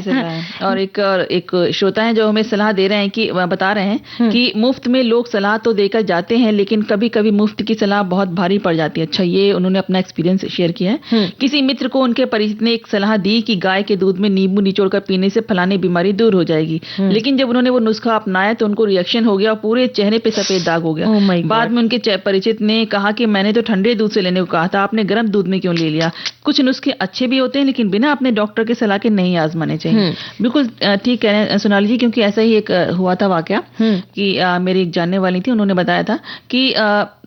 और एक श्रोता है जो हमें सलाह दे रहे हैं कि बता रहे हैं कि मुफ्त में लोग सलाह तो देकर जाते हैं लेकिन कभी कभी मुफ्त की सलाह बहुत भारी पड़ जाती है। अच्छा, ये उन्होंने अपना एक्सपीरियंस शेयर किया है। किसी मित्र को उनके परिचित ने एक सलाह दी कि गाय के दूध में नींबू निचोड़कर पीने से फलानी बीमारी दूर हो जाएगी। लेकिन जब उन्होंने वो नुस्खा अपनाया तो उनको रिएक्शन हो गया और पूरे चेहरे पे सफेद दाग हो गया। बाद में उनके परिचित ने कहा कि मैंने तो ठंडे दूध से लेने को कहा था, आपने गर्म दूध में क्यों ले लिया। कुछ नुस्खे अच्छे भी होते हैं लेकिन बिना अपने डॉक्टर की सलाह के नहीं आजमाने चाहिए। बिल्कुल ठीक कह रहे हैं सोनाली जी, क्योंकि ऐसा ही एक हुआ था वाकया कि मेरी एक जानने वाली थी, उन्होंने बताया था कि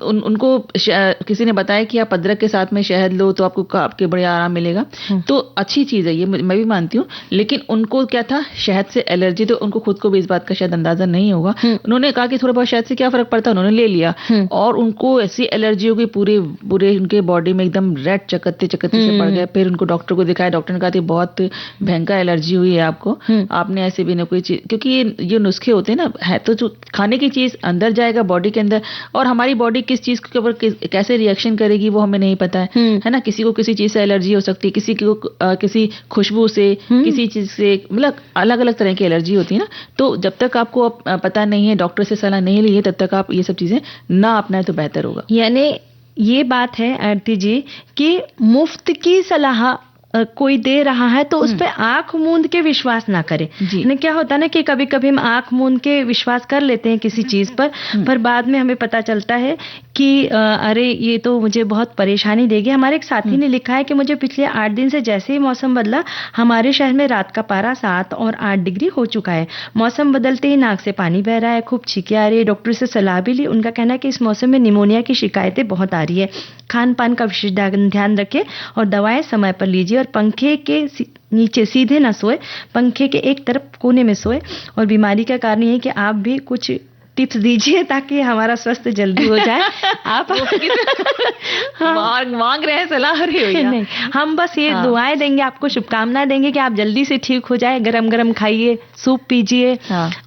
उनको किसी ने बताया कि आप अदरक के साथ में शहद लो तो आपके बड़े आराम मिलेगा। तो अच्छी चीज है ये, मैं भी मानती हूँ। लेकिन उनको क्या था, शहद से एलर्जी, तो उनको खुद को भी इस बात का शायद अंदाजा नहीं होगा। उन्होंने कहा कि थोड़ा बहुत शहद से क्या फर्क पड़ता है, उन्होंने ले लिया और उनको ऐसी एलर्जी हो गई, पूरे उनके बॉडी में एकदम रेड चकत्ते से पड़ गए। फिर उनको डॉक्टर को दिखाया, डॉक्टर ने कहा कि बहुत भयंकर एलर्जी हुई है आपको, आपने ऐसे भी ना कोई चीज, क्योंकि ये नुस्खे होते हैं ना, है तो जो खाने की चीज अंदर जाएगा बॉडी के अंदर, और हमारी बॉडी किस चीज के ऊपर कैसे रिएक्शन करेगी वो हमें नहीं पता है ना। किसी को किसी चीज से एलर्जी हो सकती है, किसी को किसी खुशबू से, किसी चीज से, मतलब अलग अलग तरह की एलर्जी होती है ना। तो जब तक आपको पता नहीं है, डॉक्टर से सलाह नहीं ली है, तब तक आप ये सब चीजें ना अपनाएं तो बेहतर होगा। यानी ये बात है आरती जी कि मुफ्त की सलाह कोई दे रहा है तो उस पे आंख मूंद के विश्वास ना करें। ना क्या होता है ना कि कभी कभी हम आंख मूंद के विश्वास कर लेते हैं किसी चीज पर बाद में हमें पता चलता है कि अरे ये तो मुझे बहुत परेशानी देगी। हमारे एक साथी ने लिखा है कि मुझे पिछले 8 दिन से जैसे ही मौसम बदला, हमारे शहर में रात का पारा 7 और 8 डिग्री हो चुका है। मौसम बदलते ही नाक से पानी बह रहा है, खूब छींकें आ रही है। डॉक्टर से सलाह भी ली, उनका कहना है कि इस मौसम में निमोनिया की शिकायतें बहुत आ रही है। खान पान का विशेष ध्यान रखें और दवाएं समय पर लीजिए, और पंखे के नीचे सीधे ना सोए, पंखे के एक तरफ कोने में सोए। और बीमारी का कारण ये है कि आप भी कुछ टिप्स दीजिए ताकि हमारा स्वास्थ्य जल्दी हो जाए। आप मांग रहे हैं सलाह रही हो? नहीं, हम बस ये दुआएं देंगे, आपको शुभकामनाएं देंगे कि आप जल्दी से ठीक हो जाए। गरम गरम खाइए, सूप पीजिए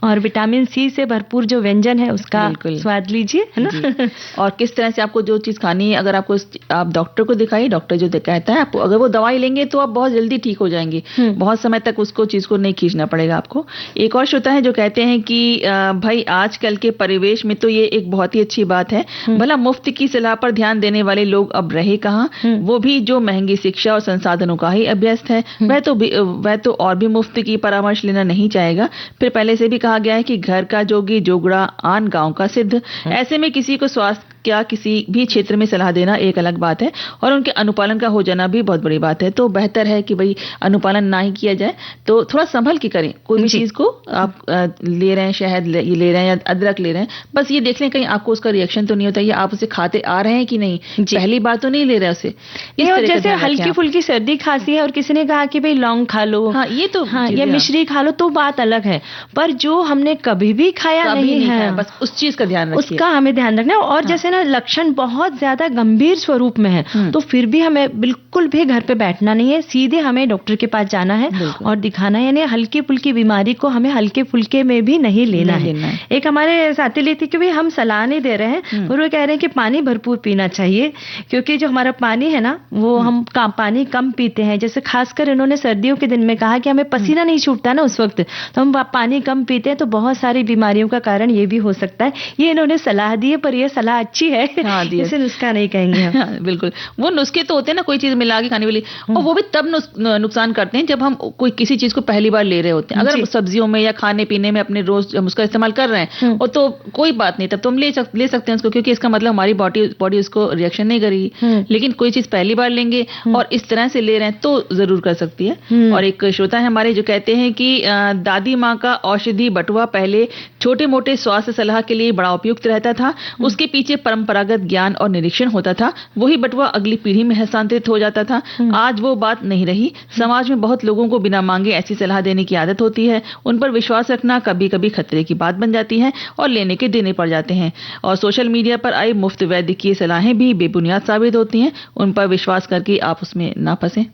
और विटामिन सी से भरपूर जो व्यंजन है उसका स्वाद लीजिए, है ना। और किस तरह से आपको जो चीज खानी है, अगर आपको आप डॉक्टर को दिखाइए, डॉक्टर जो कहता है आपको, अगर वो दवाई लेंगे तो आप बहुत जल्दी ठीक हो जाएंगे। बहुत समय तक उसको चीज को नहीं खींचना पड़ेगा आपको। एक और श्रोता है जो कहते हैं कि भाई आजकल के परिवेश में तो ये एक बहुत ही अच्छी बात है, भला मुफ्त की सलाह पर ध्यान देने वाले लोग अब रहे कहाँ। वो भी जो महंगी शिक्षा और संसाधनों का ही अभ्यस्त है, वह तो और भी मुफ्त की परामर्श लेना नहीं चाहेगा। फिर पहले से भी कहा गया है कि घर का जोगी जोगड़ा आन गांव का सिद्ध। ऐसे में किसी को स्वास्थ्य क्या किसी भी क्षेत्र में सलाह देना एक अलग बात है और उनके अनुपालन का हो जाना भी बहुत बड़ी बात है। तो बेहतर है कि भाई अनुपालन ना ही किया जाए, तो थोड़ा संभल के करें। कोई भी चीज को आप ले रहे हैं, शहद ले रहे हैं या अदरक ले रहे हैं, बस ये देख लें कहीं आपको उसका रिएक्शन तो नहीं होता, या आप उसे खाते आ रहे हैं कि नहीं, पहली बार तो नहीं ले रहे उसे। जैसे हल्की फुल्की सर्दी खांसी है और किसी ने कहा कि भाई लौंग खा लो, ये तो या मिश्री खा लो, तो बात अलग है। पर जो हमने कभी भी खाया नहीं है, बस उस चीज का ध्यान रखिए, उसका हमें ध्यान रखना है। और जैसे जैसे ना लक्षण बहुत ज्यादा गंभीर स्वरूप में है तो फिर भी हमें बिल्कुल भी घर पे बैठना नहीं है, सीधे हमें डॉक्टर के पास जाना है और दिखाना है। यानी हल्की फुल्की बीमारी को हमें हल्के फुल्के में भी नहीं लेना है। एक हमारे साथी लेती कि भाई हम सलाह नहीं दे रहे हैं और वो कह रहे हैं कि पानी भरपूर पीना चाहिए, क्योंकि जो हमारा पानी है ना वो हम पानी कम पीते हैं। जैसे खासकर इन्होंने सर्दियों के दिन में कहा कि हमें पसीना नहीं छूटता ना उस वक्त, तो हम पानी कम पीते हैं तो बहुत सारी बीमारियों का कारण ये भी हो सकता है। ये इन्होंने सलाह दी है, पर ये सलाह अच्छी है, इसे नुस्खा नहीं कहेंगे हम। बिल्कुल, वो नुस्खे तो होते हैं ना कोई चीज मिला के खाने वाली, और वो भी तब नुकसान करते हैं जब हम कोई किसी चीज को पहली बार ले रहे होते हैं। अगर सब्जियों में या खाने पीने में अपने रोज हम उसका इस्तेमाल कर रहे हैं और तो कोई बात नहीं, तब तो हम ले सकते हैं उसको, क्योंकि इसका मतलब हमारी बॉडी उसको रिएक्शन नहीं करेगी। लेकिन कोई चीज पहली बार लेंगे और इस तरह से ले रहे हैं तो जरूर कर सकती है। और एक श्रोता है हमारे जो कहते हैं कि दादी माँ का औषधि बटुआ पहले छोटे मोटे स्वास्थ्य सलाह के लिए बड़ा उपयुक्त रहता था, उसके पीछे परंपरागत ज्ञान और निरीक्षण होता था, वही बटुआ अगली पीढ़ी में हस्तांतरित हो जाता था। आज वो बात नहीं रही। समाज में बहुत लोगों को बिना मांगे ऐसी सलाह देने की आदत होती है, उन पर विश्वास रखना कभी कभी खतरे की बात बन जाती है और लेने के देने पड़ जाते हैं। और सोशल मीडिया पर आई मुफ्त वैद्यकीय सलाहें भी बेबुनियाद साबित होती हैं, उन पर विश्वास करके आप उसमें ना फंसें।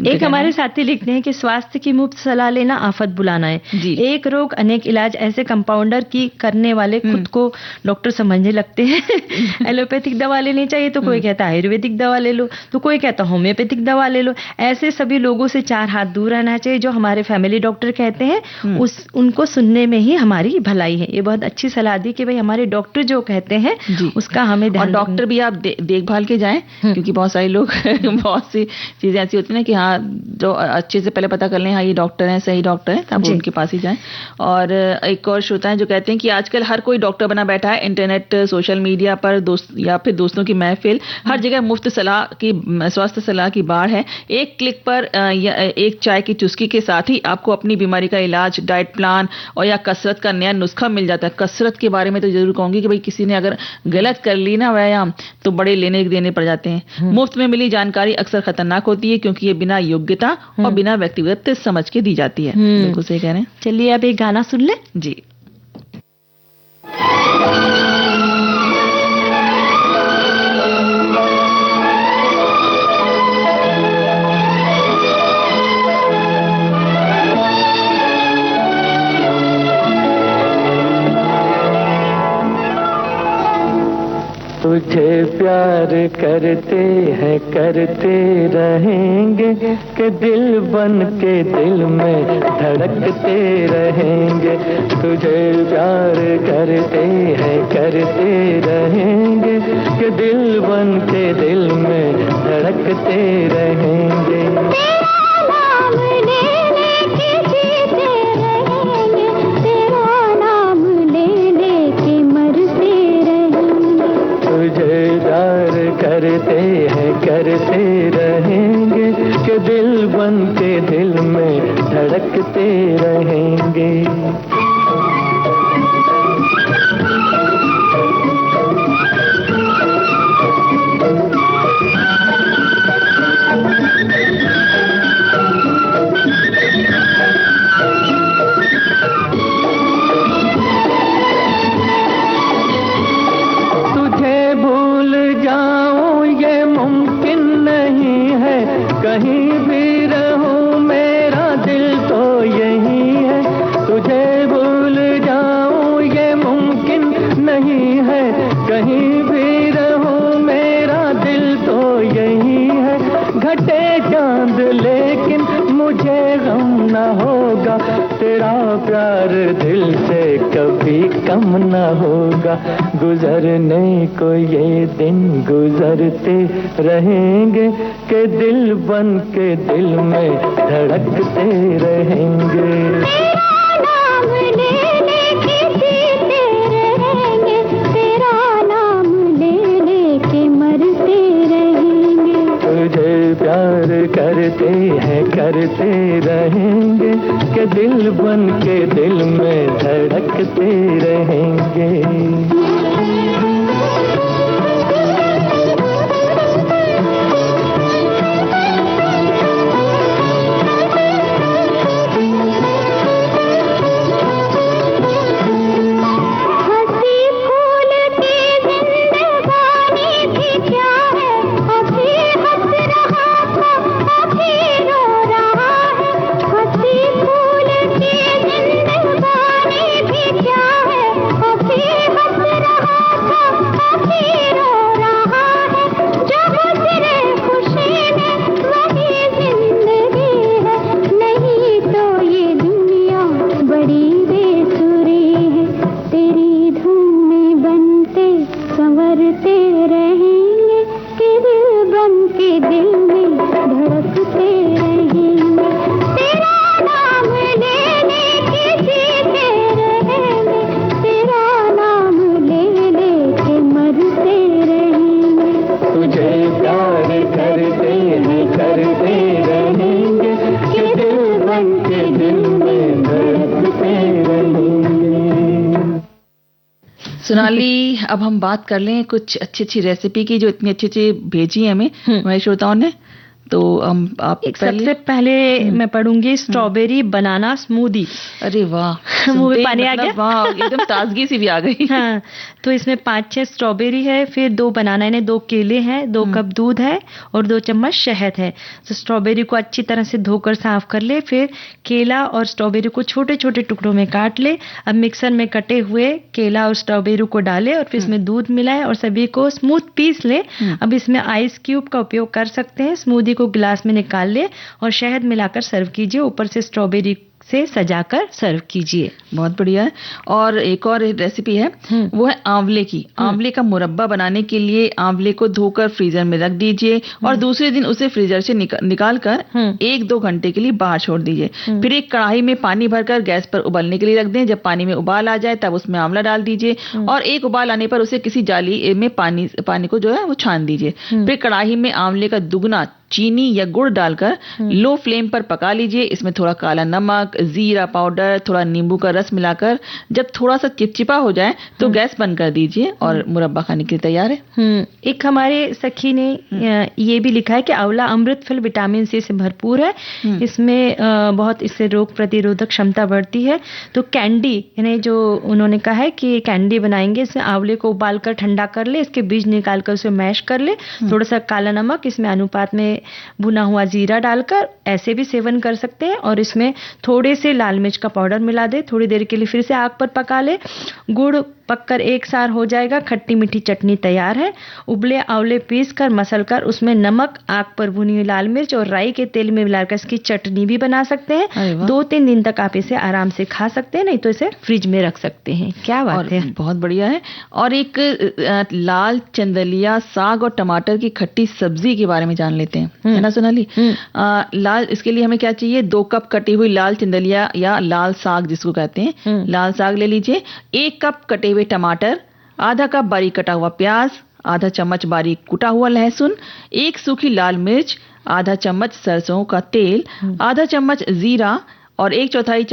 एक हमारे साथी लिखते हैं कि स्वास्थ्य की मुफ्त सलाह लेना आफत बुलाना है। एक रोग अनेक इलाज ऐसे कंपाउंडर की करने वाले खुद को डॉक्टर समझने लगते हैं। एलोपैथिक दवा लेनी चाहिए तो कोई कहता है आयुर्वेदिक दवा ले लो, तो कोई कहता है होम्योपैथिक दवा ले लो। ऐसे सभी लोगों से 4 हाथ दूर रहना चाहिए। जो हमारे फैमिली डॉक्टर कहते हैं उनको सुनने में ही हमारी भलाई है। ये बहुत अच्छी सलाह दी कि भाई हमारे डॉक्टर जो कहते हैं उसका हमें ध्यान। और डॉक्टर भी आप देखभाल के जाएं, क्योंकि बहुत सारे लोग बहुत सी चीजें ऐसी होती है कि हाँ जो अच्छे से पहले पता कर लें हाँ ये डॉक्टर हैं, सही डॉक्टर हैं, तब उनके पास ही जाएं। और एक और श्रोता है जो कहते हैं कि आजकल हर कोई डॉक्टर बना बैठा है। इंटरनेट, सोशल मीडिया पर या फिर दोस्तों की महफिल, हर जगह मुफ्त सलाह की, स्वास्थ्य सलाह की बाढ़ है। एक क्लिक पर या एक चाय की चुस्की के साथ ही आपको अपनी बीमारी का इलाज, डाइट प्लान और या कसरत का नया नुस्खा मिल जाता है। कसरत के बारे में तो जरूर कहूंगी कि भाई किसी ने अगर गलत कर ली ना व्यायाम तो बड़े लेने देने पड़ जाते हैं। मुफ्त में मिली जानकारी अक्सर खतरनाक होती है, क्योंकि ये बिना योग्यता और बिना व्यक्तिगत समझ के दी जाती है। बिल्कुल सही कह रहे हैं। चलिए अब एक गाना सुन ले। जी। तुझे प्यार करते हैं करते रहेंगे कि दिल बन के दिल में धड़कते रहेंगे। तुझे प्यार करते हैं करते रहेंगे कि दिल बन के दिल में धड़कते रहेंगे। करते हैं करते रहेंगे कि दिल बन के दिल में धड़कते रहेंगे। कहीं भी रहूं मेरा दिल तो यही है। तुझे भूल जाऊं ये मुमकिन नहीं है। कहीं भी रहूं मेरा दिल तो यही है। घटे चांद लेकिन मुझे गम न होगा। तेरा प्यार दिल से कभी कम न होगा। गुजरने को ये दिन गुजरते रहेंगे कि दिल बन के दिल में धड़कते रहेंगे। तुझे प्यार करते हैं करते रहेंगे कि दिल बन के दिल में धड़कते रहेंगे। हंसी फूल की जिंदगानी मन के दिल में धड़कते रहेंगे। सोनाली, अब हम बात कर लें कुछ अच्छी अच्छी रेसिपी की जो इतनी अच्छी अच्छी भेजी है हमें हमारे श्रोताओं ने। तो आप सबसे पहले मैं पढ़ूंगी स्ट्रॉबेरी बनाना स्मूदी। अरे वाह, मुंह में पानी आ गया। वाह, एकदम ताजगी सी भी आ गई। हाँ, तो इसमें 5-6 स्ट्रॉबेरी है, फिर 2 बनाना, यानी 2 केले हैं, 2 कप दूध है और 2 चम्मच शहद है। तो स्ट्रॉबेरी को अच्छी तरह से धोकर साफ कर ले, फिर केला और स्ट्रॉबेरी को छोटे छोटे टुकड़ों में काट ले। अब मिक्सर में कटे हुए केला और स्ट्रॉबेरी को डाले और फिर इसमें दूध मिलाए और सभी को स्मूथ पीस ले। अब इसमें आइस क्यूब का उपयोग कर सकते हैं। स्मूदी को गिलास में निकाल ले और शहद मिलाकर सर्व कीजिए। ऊपर से स्ट्रॉबेरी से सजाकर सर्व कीजिए। बहुत बढ़िया है। और एक और रेसिपी है, वो है आंवले की। आंवले का मुरब्बा बनाने के लिए आंवले को धोकर फ्रीजर में रख दीजिए और दूसरे दिन उसे फ्रीजर से निकाल कर 1-2 घंटे के लिए बाहर छोड़ दीजिए। फिर एक कढ़ाई में पानी भरकर गैस पर उबलने के लिए रख दें। जब पानी में उबाल आ जाए तब उसमें आंवला डाल दीजिए और एक उबाल आने पर उसे किसी जाली में पानी को जो है वो छान दीजिए। फिर कढ़ाई में आंवले का दुगना चीनी या गुड़ डालकर लो फ्लेम पर पका लीजिए। इसमें थोड़ा काला नमक, जीरा पाउडर, थोड़ा नींबू का रस मिलाकर जब थोड़ा सा चिपचिपा हो जाए तो गैस बंद कर दीजिए और मुरब्बा खाने के लिए तैयार है। एक हमारे सखी ने ये भी लिखा है कि आंवला अमृत फल विटामिन सी से भरपूर है। इसमें बहुत इससे रोग प्रतिरोधक क्षमता बढ़ती है। तो कैंडी, यानी जो उन्होंने कहा है कि कैंडी बनाएंगे, इसमें आंवले को उबालकर ठंडा कर ले, इसके बीज निकालकर उसे मैश कर ले, थोड़ा सा काला नमक, इसमें अनुपात में भुना हुआ जीरा डालकर ऐसे भी सेवन कर सकते हैं। और इसमें थोड़े से लाल मिर्च का पाउडर मिला दे, थोड़ी देर के लिए फिर से आग पर पका ले। गुड़ पककर एक सार हो जाएगा, खट्टी मीठी चटनी तैयार है। उबले आंवले पीस कर मसल कर उसमें नमक, आग पर भुनी हुई लाल मिर्च और राई के तेल में मिलाकर इसकी चटनी भी बना सकते हैं। 2-3 दिन तक आप इसे आराम से खा सकते हैं, नहीं तो इसे फ्रिज में रख सकते हैं। क्या बात है, बहुत बढ़िया है। और एक लाल चंदलिया साग और टमाटर की खट्टी सब्जी के बारे में जान लेते हैं, है ना सोनाली? लाल, इसके लिए हमें क्या चाहिए? 2 कप कटी हुई लाल चंदलिया या लाल साग जिसको कहते हैं, लाल साग ले लीजिए। 1 कप कटे हुए टमाटर, आधा कप बारीक कटा हुआ प्याज, आधा चम्मच बारीक कुटा हुआ लहसुन, 1 सूखी लाल मिर्च, आधा चम्मच सरसों का तेल, आधा चम्मच जीरा और 1/4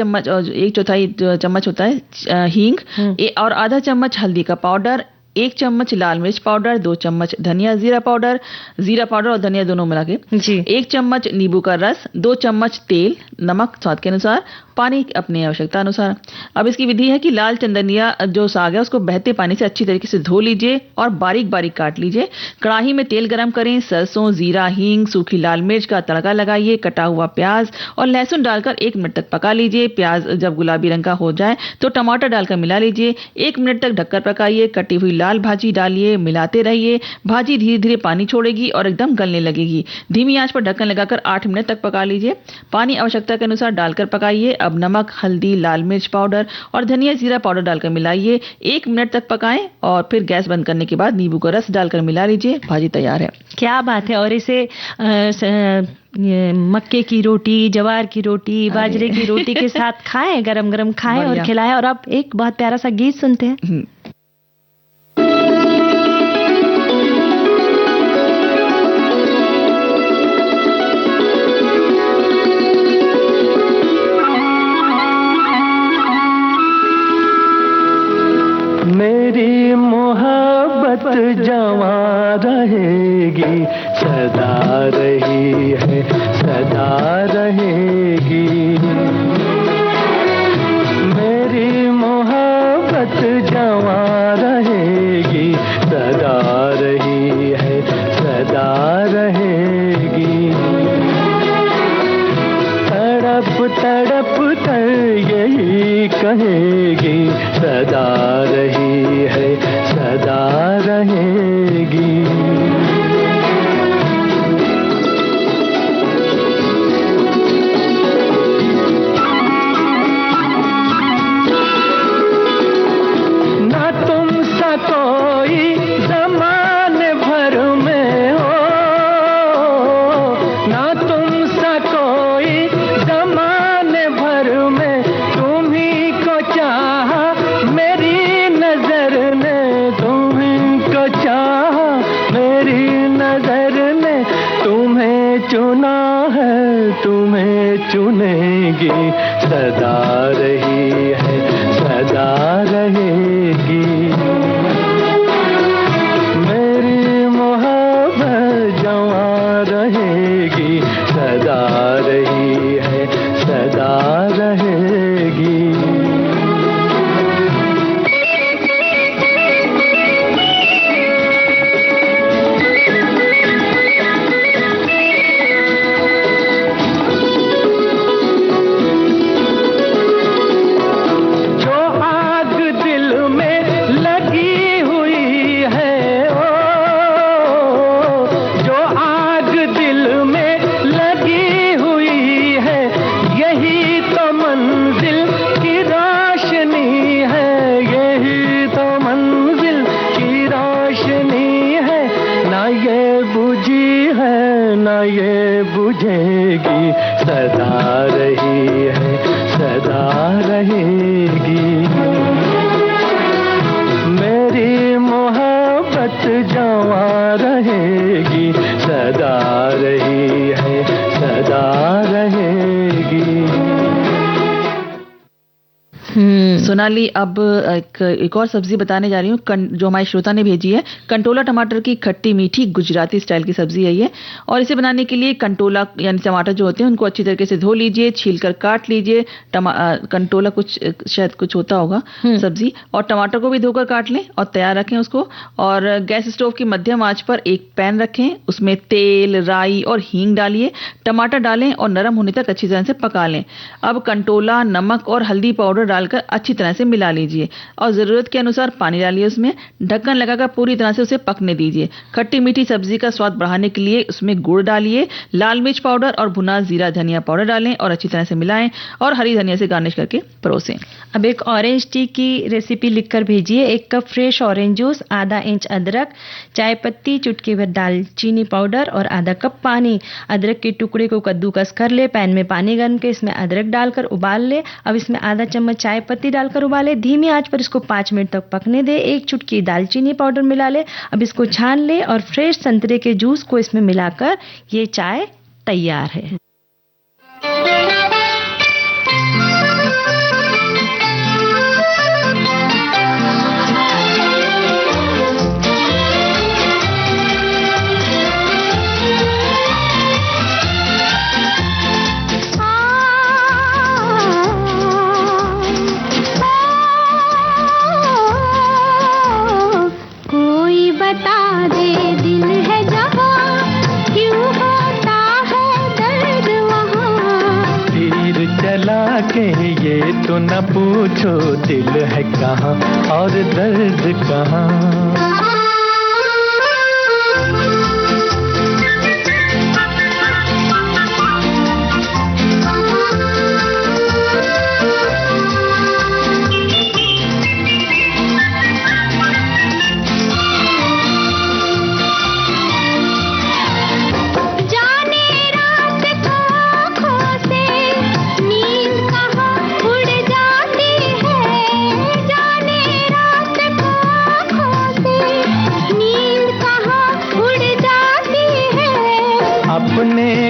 चम्मच होता है हींग, और आधा चम्मच हल्दी का पाउडर, 1 चम्मच लाल मिर्च पाउडर, 2 चम्मच धनिया जीरा पाउडर और धनिया दोनों मिला के, 1 चम्मच नींबू का रस, 2 चम्मच तेल, नमक स्वाद के अनुसार, पानी अपनी आवश्यकता अनुसार। अब इसकी विधि है कि लाल चंदनिया जो साग है उसको बहते पानी से अच्छी तरीके से धो लीजिए और बारीक बारीक काट लीजिए। कढ़ाई में तेल गरम करें, सरसों, जीरा, हींग, सूखी लाल मिर्च का तड़का लगाइए, कटा हुआ प्याज और लहसुन डालकर 1 मिनट तक पका लीजिए। प्याज जब गुलाबी रंग का हो जाए तो टमाटर डालकर मिला लीजिए। 1 मिनट तक ढककर पकाइए। कटी हुई लाल भाजी डालिए, मिलाते रहिए। भाजी धीरे धीरे पानी छोड़ेगी और एकदम गलने लगेगी। धीमी आंच पर ढक्कन लगाकर 8 मिनट तक पका लीजिए। पानी आवश्यकता के अनुसार डालकर पकाइए। अब नमक, हल्दी, लाल मिर्च पाउडर और धनिया जीरा पाउडर डालकर मिलाइए। 1 मिनट तक पकाएं और फिर गैस बंद करने के बाद नींबू का रस डालकर मिला लीजिए। भाजी तैयार है। क्या बात है। और इसे मक्के की रोटी, जवार की रोटी, बाजरे की रोटी के साथ खाएं, गरम गरम खाएं और खिलाएं। और अब एक बहुत प्यारा सा गीत सुनते हैं। मेरी मोहब्बत जवां रहेगी, सदा रही है, सदा रहेगी। मेरी मोहब्बत जवां रहेगी, सदा रही है, सदा रहेगी। तड़प तड़प कर यही कहेगी, सदा रही है, सदा रहेगी। ना तुम सा कोई ज़माने भर में हो, ना तुम सा कोई ज़माने भर में, तुम्ही को चाहा मेरी नजर ने, तुम्ही को चाहा मेरी नजर ने, तुम्हें चुना है तुम्हें चुनेगी, सदा रही है सदा रहेगी। मेरी मोहब्बत जवां रहेगी, सदा रही है सदा रहेगी। बुझेगी, सदा रही है सदा रहेगी। मेरी मोहब्बत जवां रहेगी, सदा रही है सदा रहेगी। सोनाली, अब एक और सब्जी बताने जा रही हूँ जो हमारे श्रोता ने भेजी है। कंटोला टमाटर की खट्टी मीठी गुजराती स्टाइल की सब्जी है ये। और इसे बनाने के लिए कंटोला यानी टमाटर जो होते हैं उनको अच्छी तरीके से धो लीजिए, छीलकर काट लीजिए। कंटोला शायद कुछ होता होगा सब्जी, और टमाटर को भी धोकर काट लें और तैयार रखें उसको। और गैस स्टोव की मध्यम आंच पर एक पैन रखें, उसमें तेल, राई और हींग डालिए, टमाटर डालें और नरम होने तक अच्छी तरह से पका लें। अब कंटोला, नमक और हल्दी पाउडर डालकर अच्छी तरह से मिला लीजिए और जरूरत के अनुसार पानी डालिए उसमें। ढक्कन लगाकर पूरी तरह से उसे पकने दीजिए। खट्टी मीठी सब्जी का स्वाद बढ़ाने के लिए उसमें गुड़ डालिए, लाल मिर्च पाउडर और भुना जीरा धनिया पाउडर डालें और अच्छी तरह से मिलाएं और हरी धनिया से गार्निश करके परोसें। अब एक ऑरेंज टी की रेसिपी लिखकर भेजिए। 1 कप फ्रेश ऑरेंज जूस, आधा इंच अदरक, चाय पत्ती, चुटकी भर दालचीनी पाउडर और आधा कप पानी। अदरक के टुकड़े को कद्दूकस कर ले। पैन में पानी गर्म के इसमें अदरक डालकर उबाल ले। अब इसमें आधा चम्मच चाय पत्ती डालकर उबाले। धीमी आंच पर इसको 5 मिनट तक पकने दे। 1 चुटकी दालचीनी पाउडर मिला ले। अब इसको छान ले और फ्रेश संतरे के जूस को इसमें मिलाकर ये चाय तैयार है। ये तो न पूछो दिल है कहाँ और दर्द कहाँ।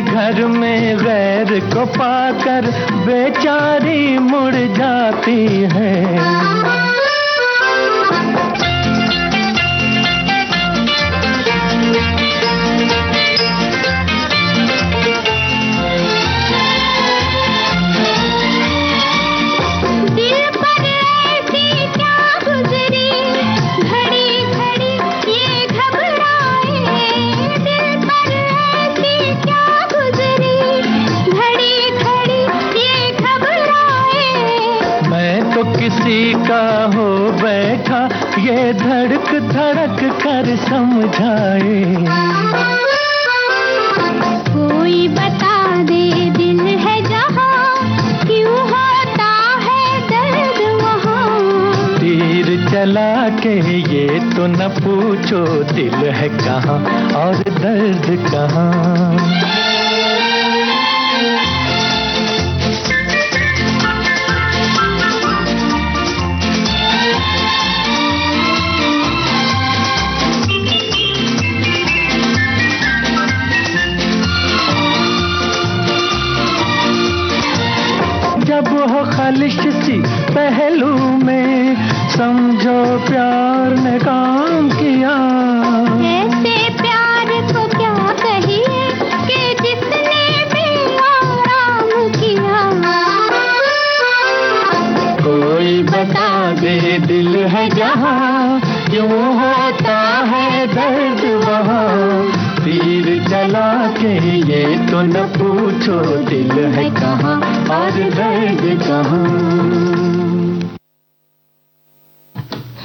घर में गैर को पाकर बेचारी मुड़ जाती है। किसी का हो बैठा ये धड़क धड़क कर समझाए। कोई बता दे दिल है जहाँ क्यों होता है दर्द वहाँ। तीर चला के ये तो न पूछो दिल है कहाँ और दर्द कहाँ। मालिश सी पहलू में, समझो प्यार ने काम किया। ऐसे प्यार को क्या कहिए कि जिसने भी आराम किया। कोई बता दे दिल है जहाँ, क्यों होता है दर्द वहाँ। तीर चला के ये तो न पूछो, दिल है कहाँ और दर्द कहाँ।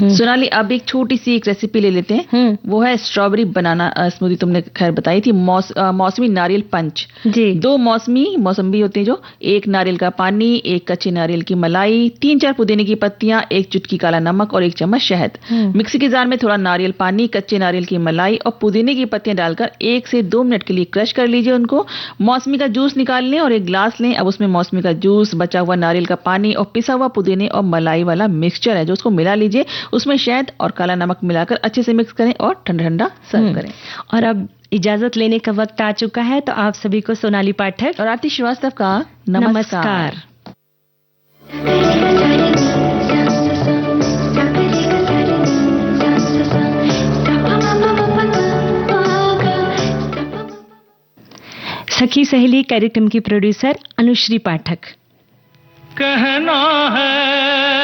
सोनाली, अब एक छोटी सी एक रेसिपी ले लेते हैं। वो है स्ट्रॉबेरी बनाना स्मूदी। तुमने खैर बताई थी। मौसमी नारियल पंच जी। 2 मौसमी होते हैं जो, 1 नारियल का पानी, 1 कच्चे नारियल की मलाई, 3-4 पुदीने की पत्तियां, 1 चुटकी काला नमक और 1 चम्मच शहद। मिक्सी के जार में थोड़ा नारियल पानी, कच्चे नारियल की मलाई और पुदीने की पत्तियां डालकर 1 से 2 मिनट के लिए क्रश कर लीजिए उनको। मौसमी का जूस निकाल लें और 1 ग्लास लें। अब उसमें मौसमी का जूस, बचा हुआ नारियल का पानी और पिसा हुआ पुदीने और मलाई वाला मिक्सचर है जो, उसको मिला लीजिए। उसमें शहद और काला नमक मिलाकर अच्छे से मिक्स करें और ठंडा ठंडा सर्व करें। और अब इजाजत लेने का वक्त आ चुका है, तो आप सभी को सोनाली पाठक और आरती श्रीवास्तव का नमस्कार। सखी सहेली कार्यक्रम की प्रोड्यूसर अनुश्री पाठक। कहना है